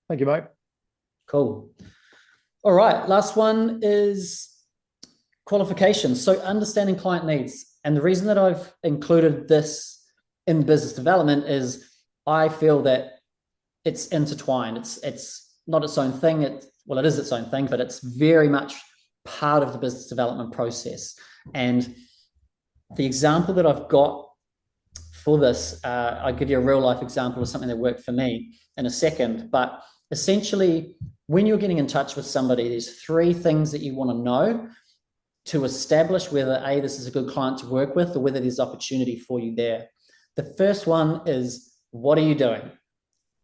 Thank you, mate. Cool. All right, last one is qualifications. So understanding client needs. And the reason that I've included this in business development is I feel that it's intertwined. It's not its own thing. It is its own thing, but it's very much part of the business development process. And the example that I've got for this, I'll give you a real life example of something that worked for me in a second. But essentially, when you're getting in touch with somebody, there's 3 things that you want to know to establish whether A, this is a good client to work with, or whether there's opportunity for you there. The first one is, what are you doing?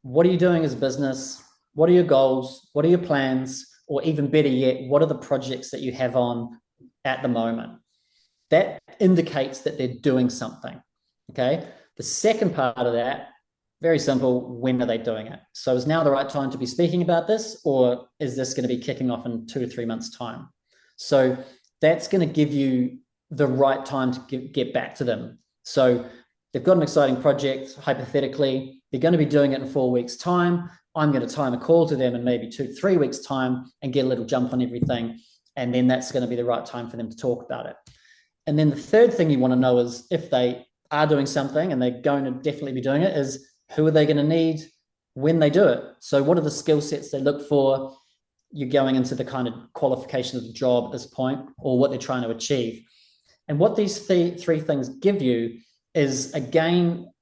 What are you doing as a business? What are your goals? What are your plans? Or even better yet, what are the projects that you have on at the moment? That indicates that they're doing something, okay? The second part of that, very simple, when are they doing it? So is now the right time to be speaking about this, or is this going to be kicking off in 2 to 3 months' time? So that's going to give you the right time to get back to them. So they've got an exciting project, hypothetically, they're going to be doing it in 4 weeks' time. I'm going to time a call to them in maybe 2 to 3 weeks' time and get a little jump on everything. And then that's going to be the right time for them to talk about it. And then the third thing you want to know is, if they are doing something, and they're going to definitely be doing it, is who are they going to need when they do it? So what are the skill sets they look for? You're going into the kind of qualification of the job at this point, or what they're trying to achieve. And what these 3 things give you is, again,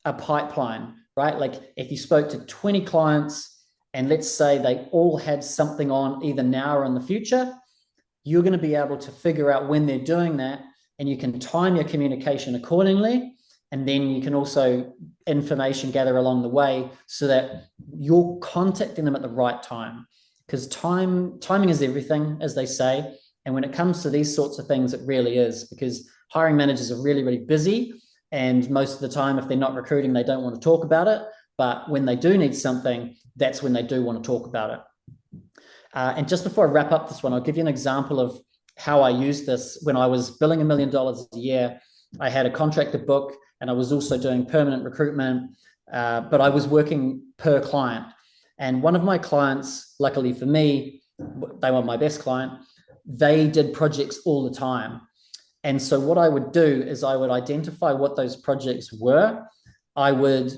a pipeline, right? Like if you spoke to 20 clients and let's say they all had something on either now or in the future, you're going to be able to figure out when they're doing that, and you can time your communication accordingly. And then you can also information gather along the way so that you're contacting them at the right time. Because timing is everything, as they say. And when it comes to these sorts of things, it really is, because hiring managers are really, really busy. And most of the time, if they're not recruiting, they don't want to talk about it. but when they do need something, that's when they do want to talk about it. And just before I wrap up this one, I'll give you an example of how I used this. When I was billing $1 million a year, I had a contractor book, and I was also doing permanent recruitment, but I was working per client. And one of my clients, luckily for me, they were my best client, they did projects all the time. And so what I would do is I would identify what those projects were. I would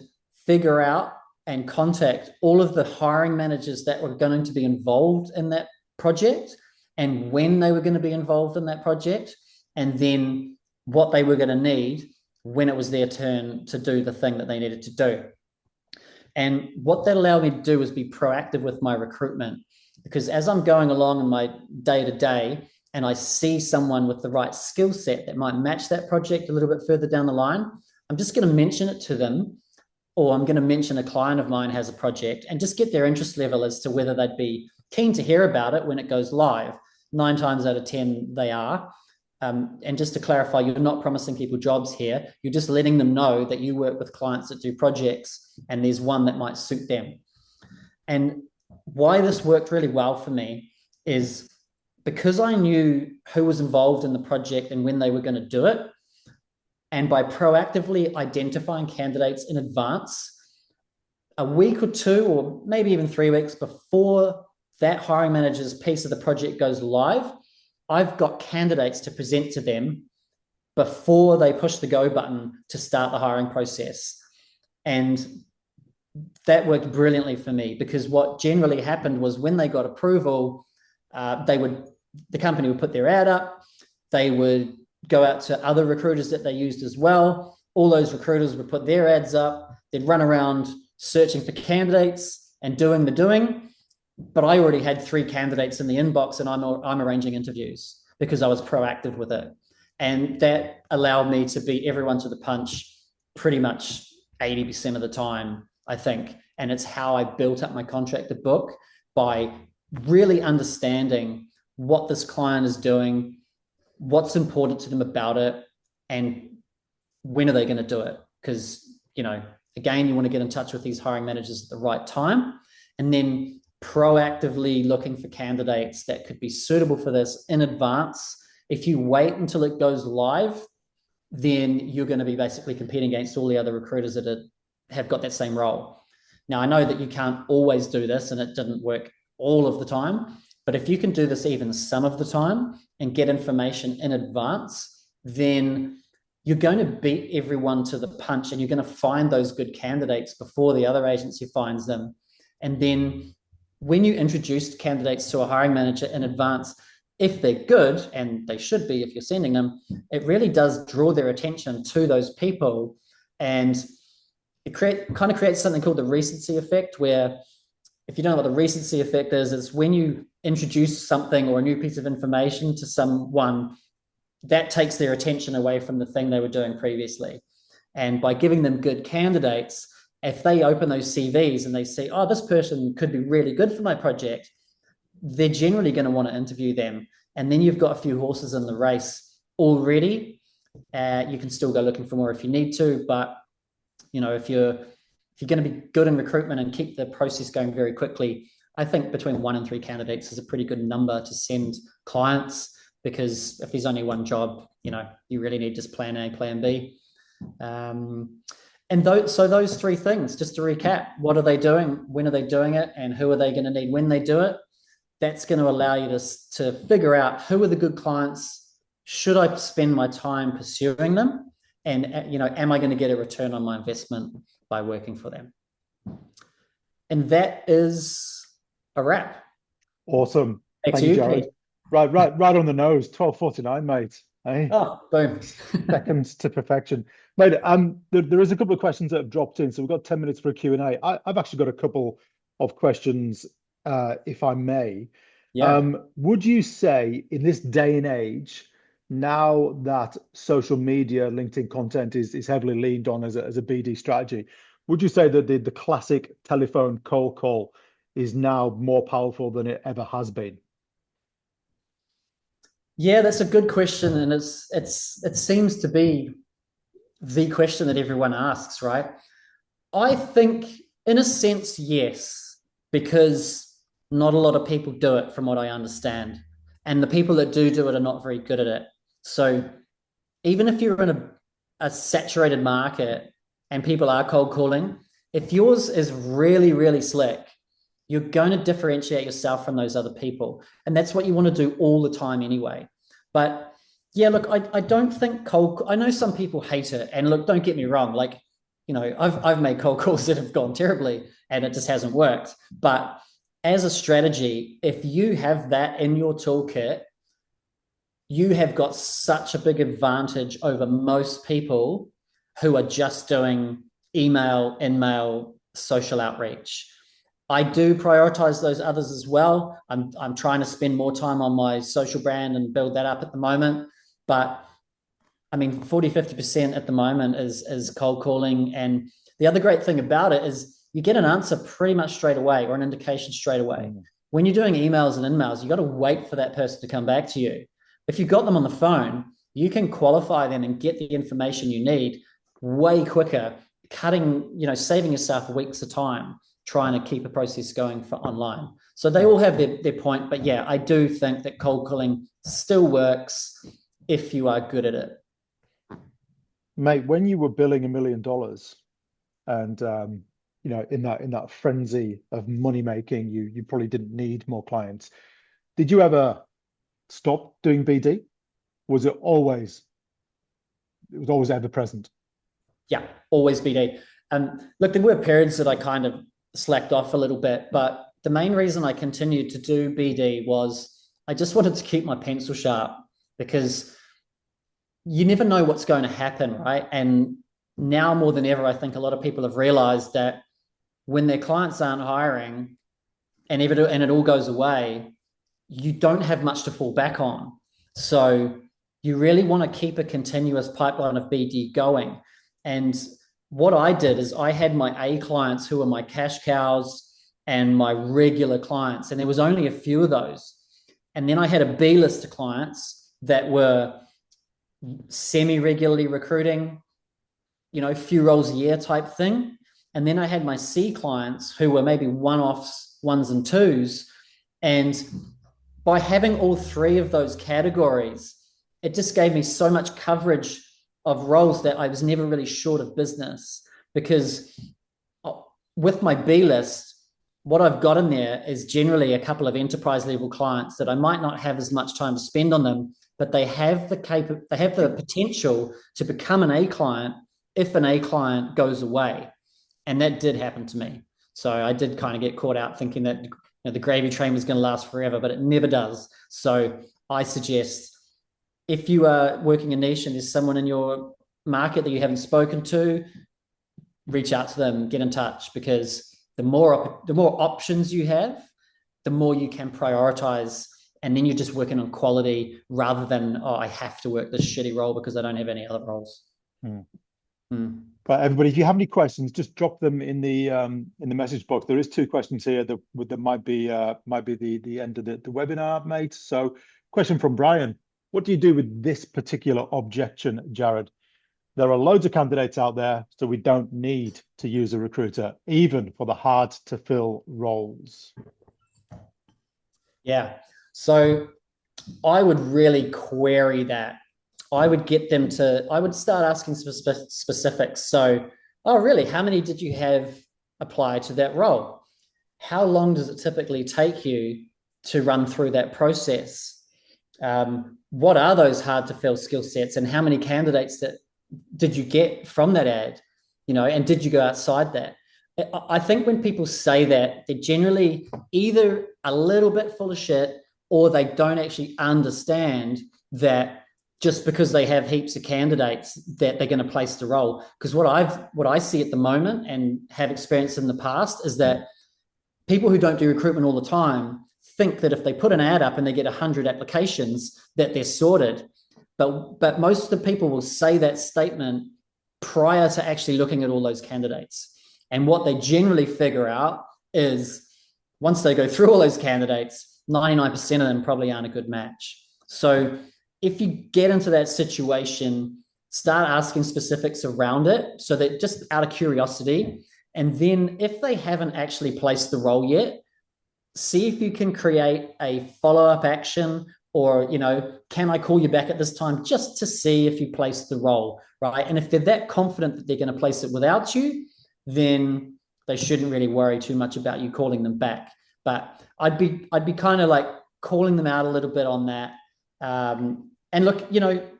figure out and contact all of the hiring managers that were going to be involved in that project and when they were going to be involved in that project, and then what they were going to need when it was their turn to do the thing that they needed to do. And what that allowed me to do was be proactive with my recruitment, because as I'm going along in my day-to-day and I see someone with the right skill set that might match that project a little bit further down the line, I'm just going to mention it to them, or I'm going to mention a client of mine has a project and just get their interest level as to whether they'd be keen to hear about it when it goes live. 9 times out of 10, they are. And just to clarify, you're not promising people jobs here. You're just letting them know that you work with clients that do projects and there's one that might suit them. And why this worked really well for me is because I knew who was involved in the project and when they were going to do it. And by proactively identifying candidates in advance, a week or 2, or maybe even 3 weeks before that hiring manager's piece of the project goes live, I've got candidates to present to them before they push the go button to start the hiring process. And that worked brilliantly for me, because what generally happened was when they got approval, the company would put their ad up, they would go out to other recruiters that they used as well. All those recruiters would put their ads up, they'd run around searching for candidates and doing the doing. But I already had 3 candidates in the inbox, and I'm arranging interviews because I was proactive with it. And that allowed me to beat everyone to the punch pretty much 80% of the time, I think. And it's how I built up my contractor book, by really understanding what this client is doing, what's important to them about it, and when are they going to do it. Because, again, you want to get in touch with these hiring managers at the right time, and then proactively looking for candidates that could be suitable for this in advance. If you wait until it goes live, then you're going to be basically competing against all the other recruiters that have got that same role. Now, I know that you can't always do this, and it didn't work all of the time, but if you can do this even some of the time and get information in advance, then you're going to beat everyone to the punch, and you're going to find those good candidates before the other agency finds them. And then when you introduce candidates to a hiring manager in advance, if they're good, and they should be if you're sending them, it really does draw their attention to those people. And it kind of creates something called the recency effect, where, if you don't know what the recency effect is, it's when you introduce something or a new piece of information to someone, that takes their attention away from the thing they were doing previously. And by giving them good candidates, if they open those CVs and they see, oh, this person could be really good for my project, they're generally going to want to interview them. And then you've got a few horses in the race already. You can still go looking for more if you need to, but if you're going to be good in recruitment and keep the process going very quickly, I think between 1 and 3 candidates is a pretty good number to send clients, because if there's only one job, you really need just plan A, plan B. And those 3 things, just to recap: what are they doing, when are they doing it, and who are they going to need when they do it? That's going to allow you to figure out who are the good clients, should I spend my time pursuing them, and am I going to get a return on my investment by working for them? And that is a wrap. Awesome. Thank you, Jarrod. Right on the nose. 12:49, mate. Hey? Oh, boom. Seconds to perfection, mate. There is a couple of questions that have dropped in, so we've got 10 minutes for a Q&A. I've actually got a couple of questions, if I may. Yeah. Would you say, in this day and age, now that social media, LinkedIn content is heavily leaned on as a BD strategy, would you say that the classic telephone cold call is now more powerful than it ever has been? Yeah, that's a good question, and it seems to be the question that everyone asks, right? I think In a sense, yes, because not a lot of people do it from what I understand. And the people that do it are not very good at it. So even if you're in a saturated market and people are cold calling, if yours is really, really slick, you're going to differentiate yourself from those other people. And that's what you want to do all the time anyway. But yeah, look, I don't think I know some people hate it. And look, don't get me wrong. Like, I've made cold calls that have gone terribly and it just hasn't worked. But as a strategy, if you have that in your toolkit, you have got such a big advantage over most people who are just doing email, in-mail, social outreach. I do prioritize those others as well. I'm trying to spend more time on my social brand and build that up at the moment. But I mean, 40, 50% at the moment is cold calling. And the other great thing about it is you get an answer pretty much straight away or an indication straight away. When you're doing emails and in-mails, you got to wait for that person to come back to you. If you've got them on the phone, you can qualify them and get the information you need way quicker, saving yourself weeks of time trying to keep a process going for online. So they all have their point. But yeah, I do think that cold calling still works if you are good at it. Mate, when you were billing $1 million and in that frenzy of money making, you probably didn't need more clients. Did you ever stop doing BD? Was it always ever present? Yeah, always BD. Look, there were periods that I kind of slacked off a little bit, but the main reason I continued to do BD was I just wanted to keep my pencil sharp, because you never know what's going to happen, right? And now more than ever, I think a lot of people have realized that when their clients aren't hiring and it all goes away, you don't have much to fall back on. So you really want to keep a continuous pipeline of BD going. And what I did is I had my A clients who were my cash cows and my regular clients, and there was only a few of those. And then I had a B list of clients that were semi-regularly recruiting, a few roles a year type thing. And then I had my C clients who were maybe one-offs, ones and twos. And by having all three of those categories, it just gave me so much coverage of roles that I was never really short of business. Because with my B list, what I've got in there is generally a couple of enterprise level clients that I might not have as much time to spend on them, but they have the potential to become an A client if an A client goes away. And that did happen to me. So I did kind of get caught out thinking that the gravy train was going to last forever, but it never does. So I suggest, if you are working a niche and there's someone in your market that you haven't spoken to, reach out to them, get in touch, because the more options you have, the more you can prioritize. And then you're just working on quality rather than, I have to work this shitty role because I don't have any other roles. But everybody, if you have any questions, just drop them in the message box. There is 2 questions here that might be the end of the webinar, mate. So, question from Brian: what do you do with this particular objection, Jarrod? There are loads of candidates out there, so we don't need to use a recruiter, even for the hard to fill roles. Yeah. So I would really query that. I would start asking specifics. So, really, how many did you have apply to that role? How long does it typically take you to run through that process? What are those hard to fill skill sets, and how many candidates did you get from that ad? And did you go outside that? I think when people say that, they're generally either a little bit full of shit, or they don't actually understand that just because they have heaps of candidates that they're going to place the role. Because what I see at the moment and have experienced in the past is that people who don't do recruitment all the time think that if they put an ad up and they get 100 applications, that they're sorted. But most of the people will say that statement prior to actually looking at all those candidates. And what they generally figure out is, once they go through all those candidates, 99% of them probably aren't a good match. So if you get into that situation, start asking specifics around it, so that, just out of curiosity, And then if they haven't actually placed the role yet, see if you can create a follow-up action, or, can I call you back at this time just to see if you placed the role, right? And if they're that confident that they're going to place it without you, then they shouldn't really worry too much about you calling them back. But I'd be kind of like calling them out a little bit on that. And look,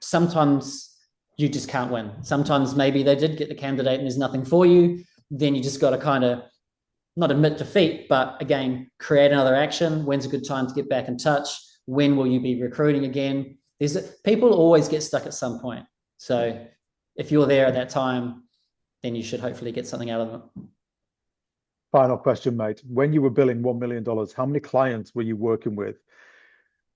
sometimes you just can't win. Sometimes maybe they did get the candidate and there's nothing for you. Then you just got to kind of not admit defeat, but again, create another action. When's a good time to get back in touch? When will you be recruiting again? People always get stuck at some point. So if you're there at that time, then you should hopefully get something out of them. Final question, mate. When you were billing $1 million, how many clients were you working with?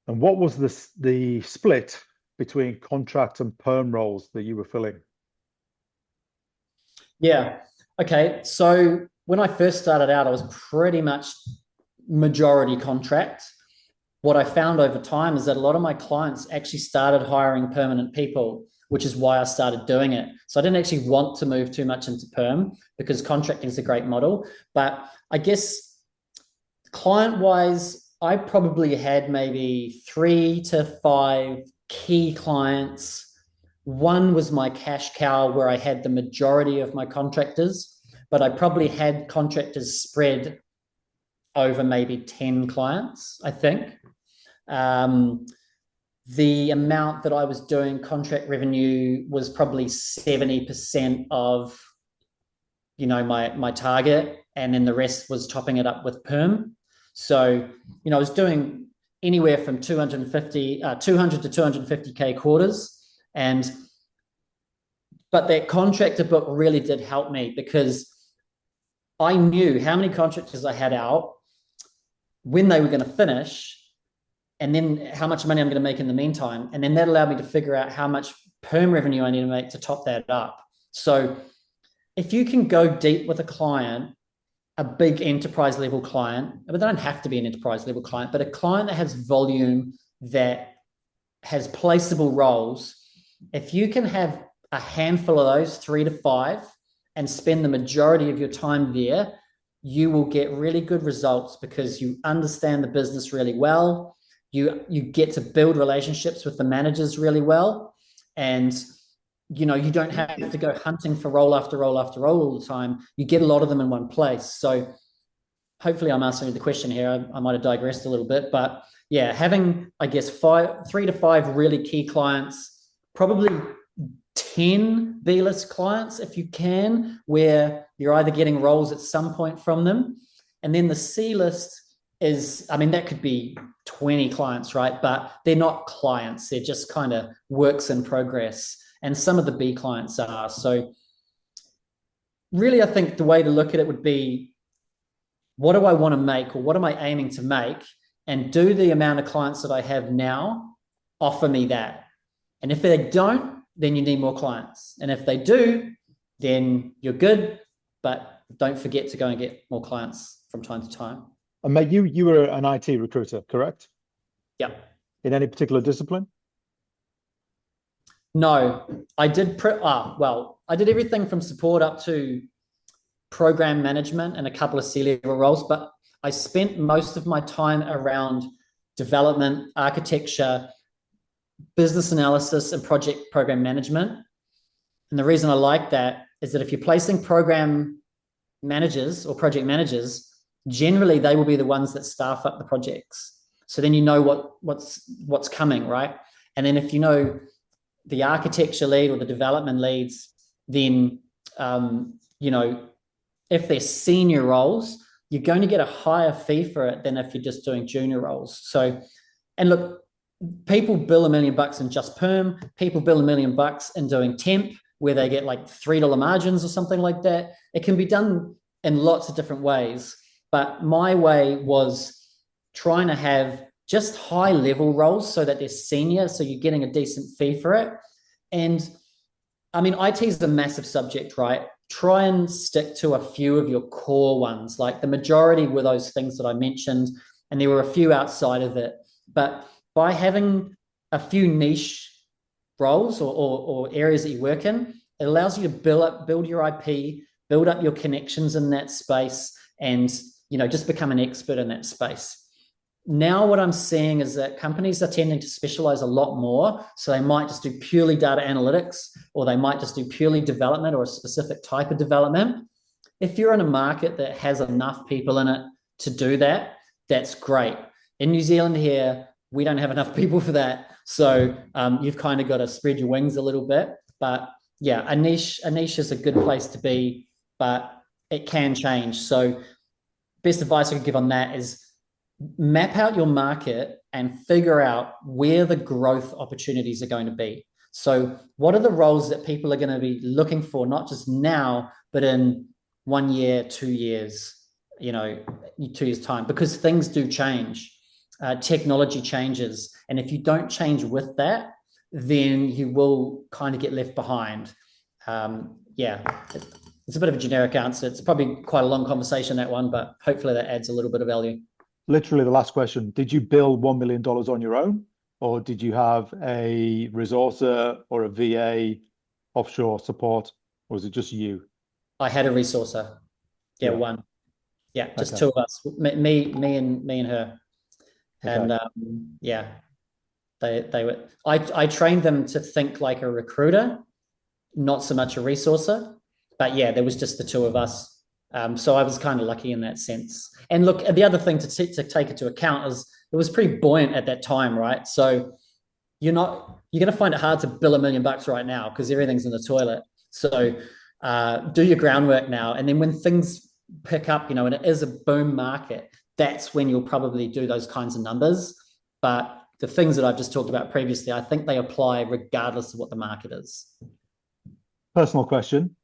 And what was the split between contract and perm roles that you were filling? Yeah. Okay. So when I first started out, I was pretty much majority contract. What I found over time is that a lot of my clients actually started hiring permanent people, which is why I started doing it. So I didn't actually want to move too much into perm because contracting is a great model. But I guess client-wise, I probably had maybe 3 to 5 key clients. One was my cash cow where I had the majority of my contractors, but I probably had contractors spread over maybe 10 clients, I think. The amount that I was doing contract revenue was probably 70% of, my target, and then the rest was topping it up with perm. So, I was doing anywhere from 200 to 250K quarters. But that contractor book really did help me because I knew how many contractors I had out, when they were going to finish, and then how much money I'm going to make in the meantime. And then that allowed me to figure out how much perm revenue I need to make to top that up. So if you can go deep with a client, a big enterprise level client, but they don't have to be an enterprise level client, but a client that has volume, that has placeable roles, if you can have a handful of those, 3 to 5, and spend the majority of your time there, you will get really good results because you understand the business really well. You get to build relationships with the managers really well. And, you don't have to go hunting for role after role after role all the time. You get a lot of them in one place. So hopefully I'm answering the question here. I might have digressed a little bit, but yeah, having, I guess, 3 to 5 really key clients, probably 10 B-list clients if you can, where you're either getting roles at some point from them. And then the C-list is, that could be 20 clients, right? But they're not clients. They're just kind of works in progress. And some of the B clients are. So really, I think the way to look at it would be, what do I want to make, or what am I aiming to make? And do the amount of clients that I have now offer me that? And if they don't, then you need more clients. And if they do, then you're good. But don't forget to go and get more clients from time to time. And mate, you were an IT recruiter, correct? Yeah. In any particular discipline? No, I did. I did everything from support up to program management and a couple of C-level roles. But I spent most of my time around development, architecture, business analysis, and program management. And the reason I like that is that if you're placing program managers or project managers, generally they will be the ones that staff up the projects. So then you know what's coming, right? And then if you know the architecture lead or the development leads, then if they're senior roles, you're going to get a higher fee for it than if you're just doing junior roles. So, and look, people bill $1 million in just perm. People bill $1 million in doing temp, where they get like $3 margins or something like that. It can be done in lots of different ways. But my way was trying to have just high level roles so that they're senior, so you're getting a decent fee for it. And IT is a massive subject, right? Try and stick to a few of your core ones. Like the majority were those things that I mentioned, and there were a few outside of it. But by having a few niche roles or areas that you work in, it allows you to build your IP, build up your connections in that space, and, you know, just become an expert in that space. Now what I'm seeing is that companies are tending to specialize a lot more. So they might just do purely data analytics, or they might just do purely development or a specific type of development. If you're in a market that has enough people in it to do that, that's great. In New Zealand here, we don't have enough people for that. So you've kind of got to spread your wings a little bit. But yeah, a niche is a good place to be, but it can change. So best advice I could give on that is map out your market and figure out where the growth opportunities are going to be. So what are the roles that people are going to be looking for, not just now, but in 1 year, 2 years, 2 years time, because things do change. Technology changes. And if you don't change with that, then you will kind of get left behind. It's a bit of a generic answer. It's probably quite a long conversation, that one, but hopefully that adds a little bit of value. Literally the last question. Did you build $1 million on your own, or did you have a resourcer or a VA offshore support, or was it just you? I had a resourcer. Yeah, one. Yeah, just two of us. Me and her. And they were. I trained them to think like a recruiter, not so much a resourcer. But yeah, there was just the two of us. So I was kind of lucky in that sense. And look, the other thing to take into account is it was pretty buoyant at that time, right? So you're going to find it hard to bill $1 million right now because everything's in the toilet. So do your groundwork now. And then when things pick up, and it is a boom market, that's when you'll probably do those kinds of numbers. But the things that I've just talked about previously, I think they apply regardless of what the market is. Personal question.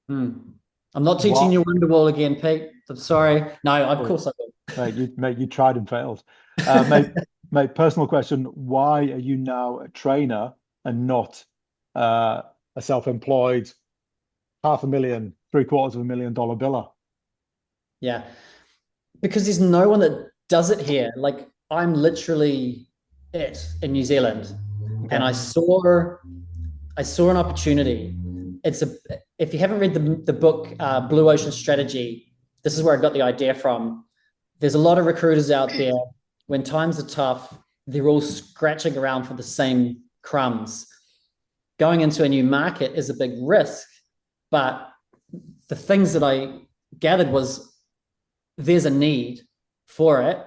I'm not teaching you Wonderwall again, Pete. I'm sorry. No, of course I will. Mate, you tried and failed. Mate, personal question. Why are you now a trainer and not a self-employed $500,000, $750,000 biller? Yeah, because there's no one that does it here. Like, I'm literally it in New Zealand. Okay. And I saw an opportunity. If you haven't read the book Blue Ocean Strategy, this is where I got the idea from. There's a lot of recruiters out there. When times are tough, they're all scratching around for the same crumbs. Going into a new market is a big risk, but the things that I gathered was there's a need for it.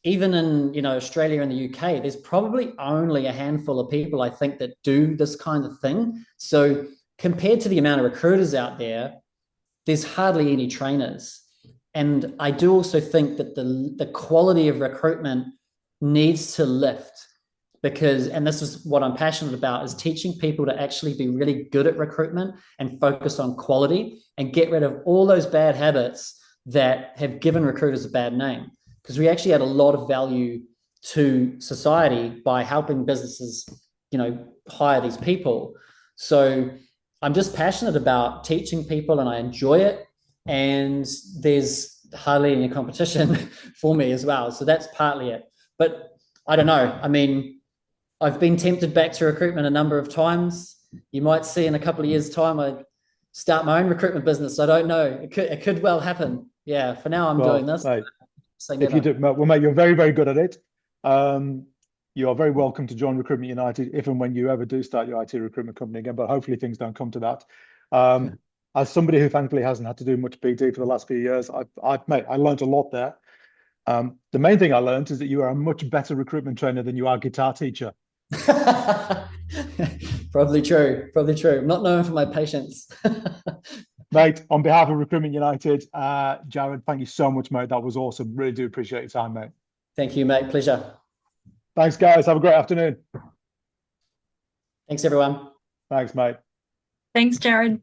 Even in Australia and the UK, there's probably only a handful of people, I think, that do this kind of thing. So compared to the amount of recruiters out there, there's hardly any trainers. And I do also think that the quality of recruitment needs to lift because, and this is what I'm passionate about, is teaching people to actually be really good at recruitment and focus on quality and get rid of all those bad habits that have given recruiters a bad name. Because we actually add a lot of value to society by helping businesses, hire these people. So I'm just passionate about teaching people and I enjoy it. And there's hardly any competition for me as well. So that's partly it. But I don't know. I mean, I've been tempted back to recruitment a number of times. You might see in a couple of years' time, I start my own recruitment business. I don't know. It could well happen. Yeah. For now, I'm doing this. Mate, if you do, well, mate, you're very, very good at it. You are very welcome to join Recruitment United if and when you ever do start your IT recruitment company again, but hopefully things don't come to that. As somebody who thankfully hasn't had to do much BD for the last few years, I learned a lot there. The main thing I learned is that you are a much better recruitment trainer than you are guitar teacher. Probably true. I'm not known for my patience. Mate, on behalf of Recruitment United, Jarrod, thank you so much, mate. That was awesome. Really do appreciate your time, mate. Thank you, mate. Pleasure. Thanks, guys. Have a great afternoon. Thanks, everyone. Thanks, mate. Thanks, Jarrod.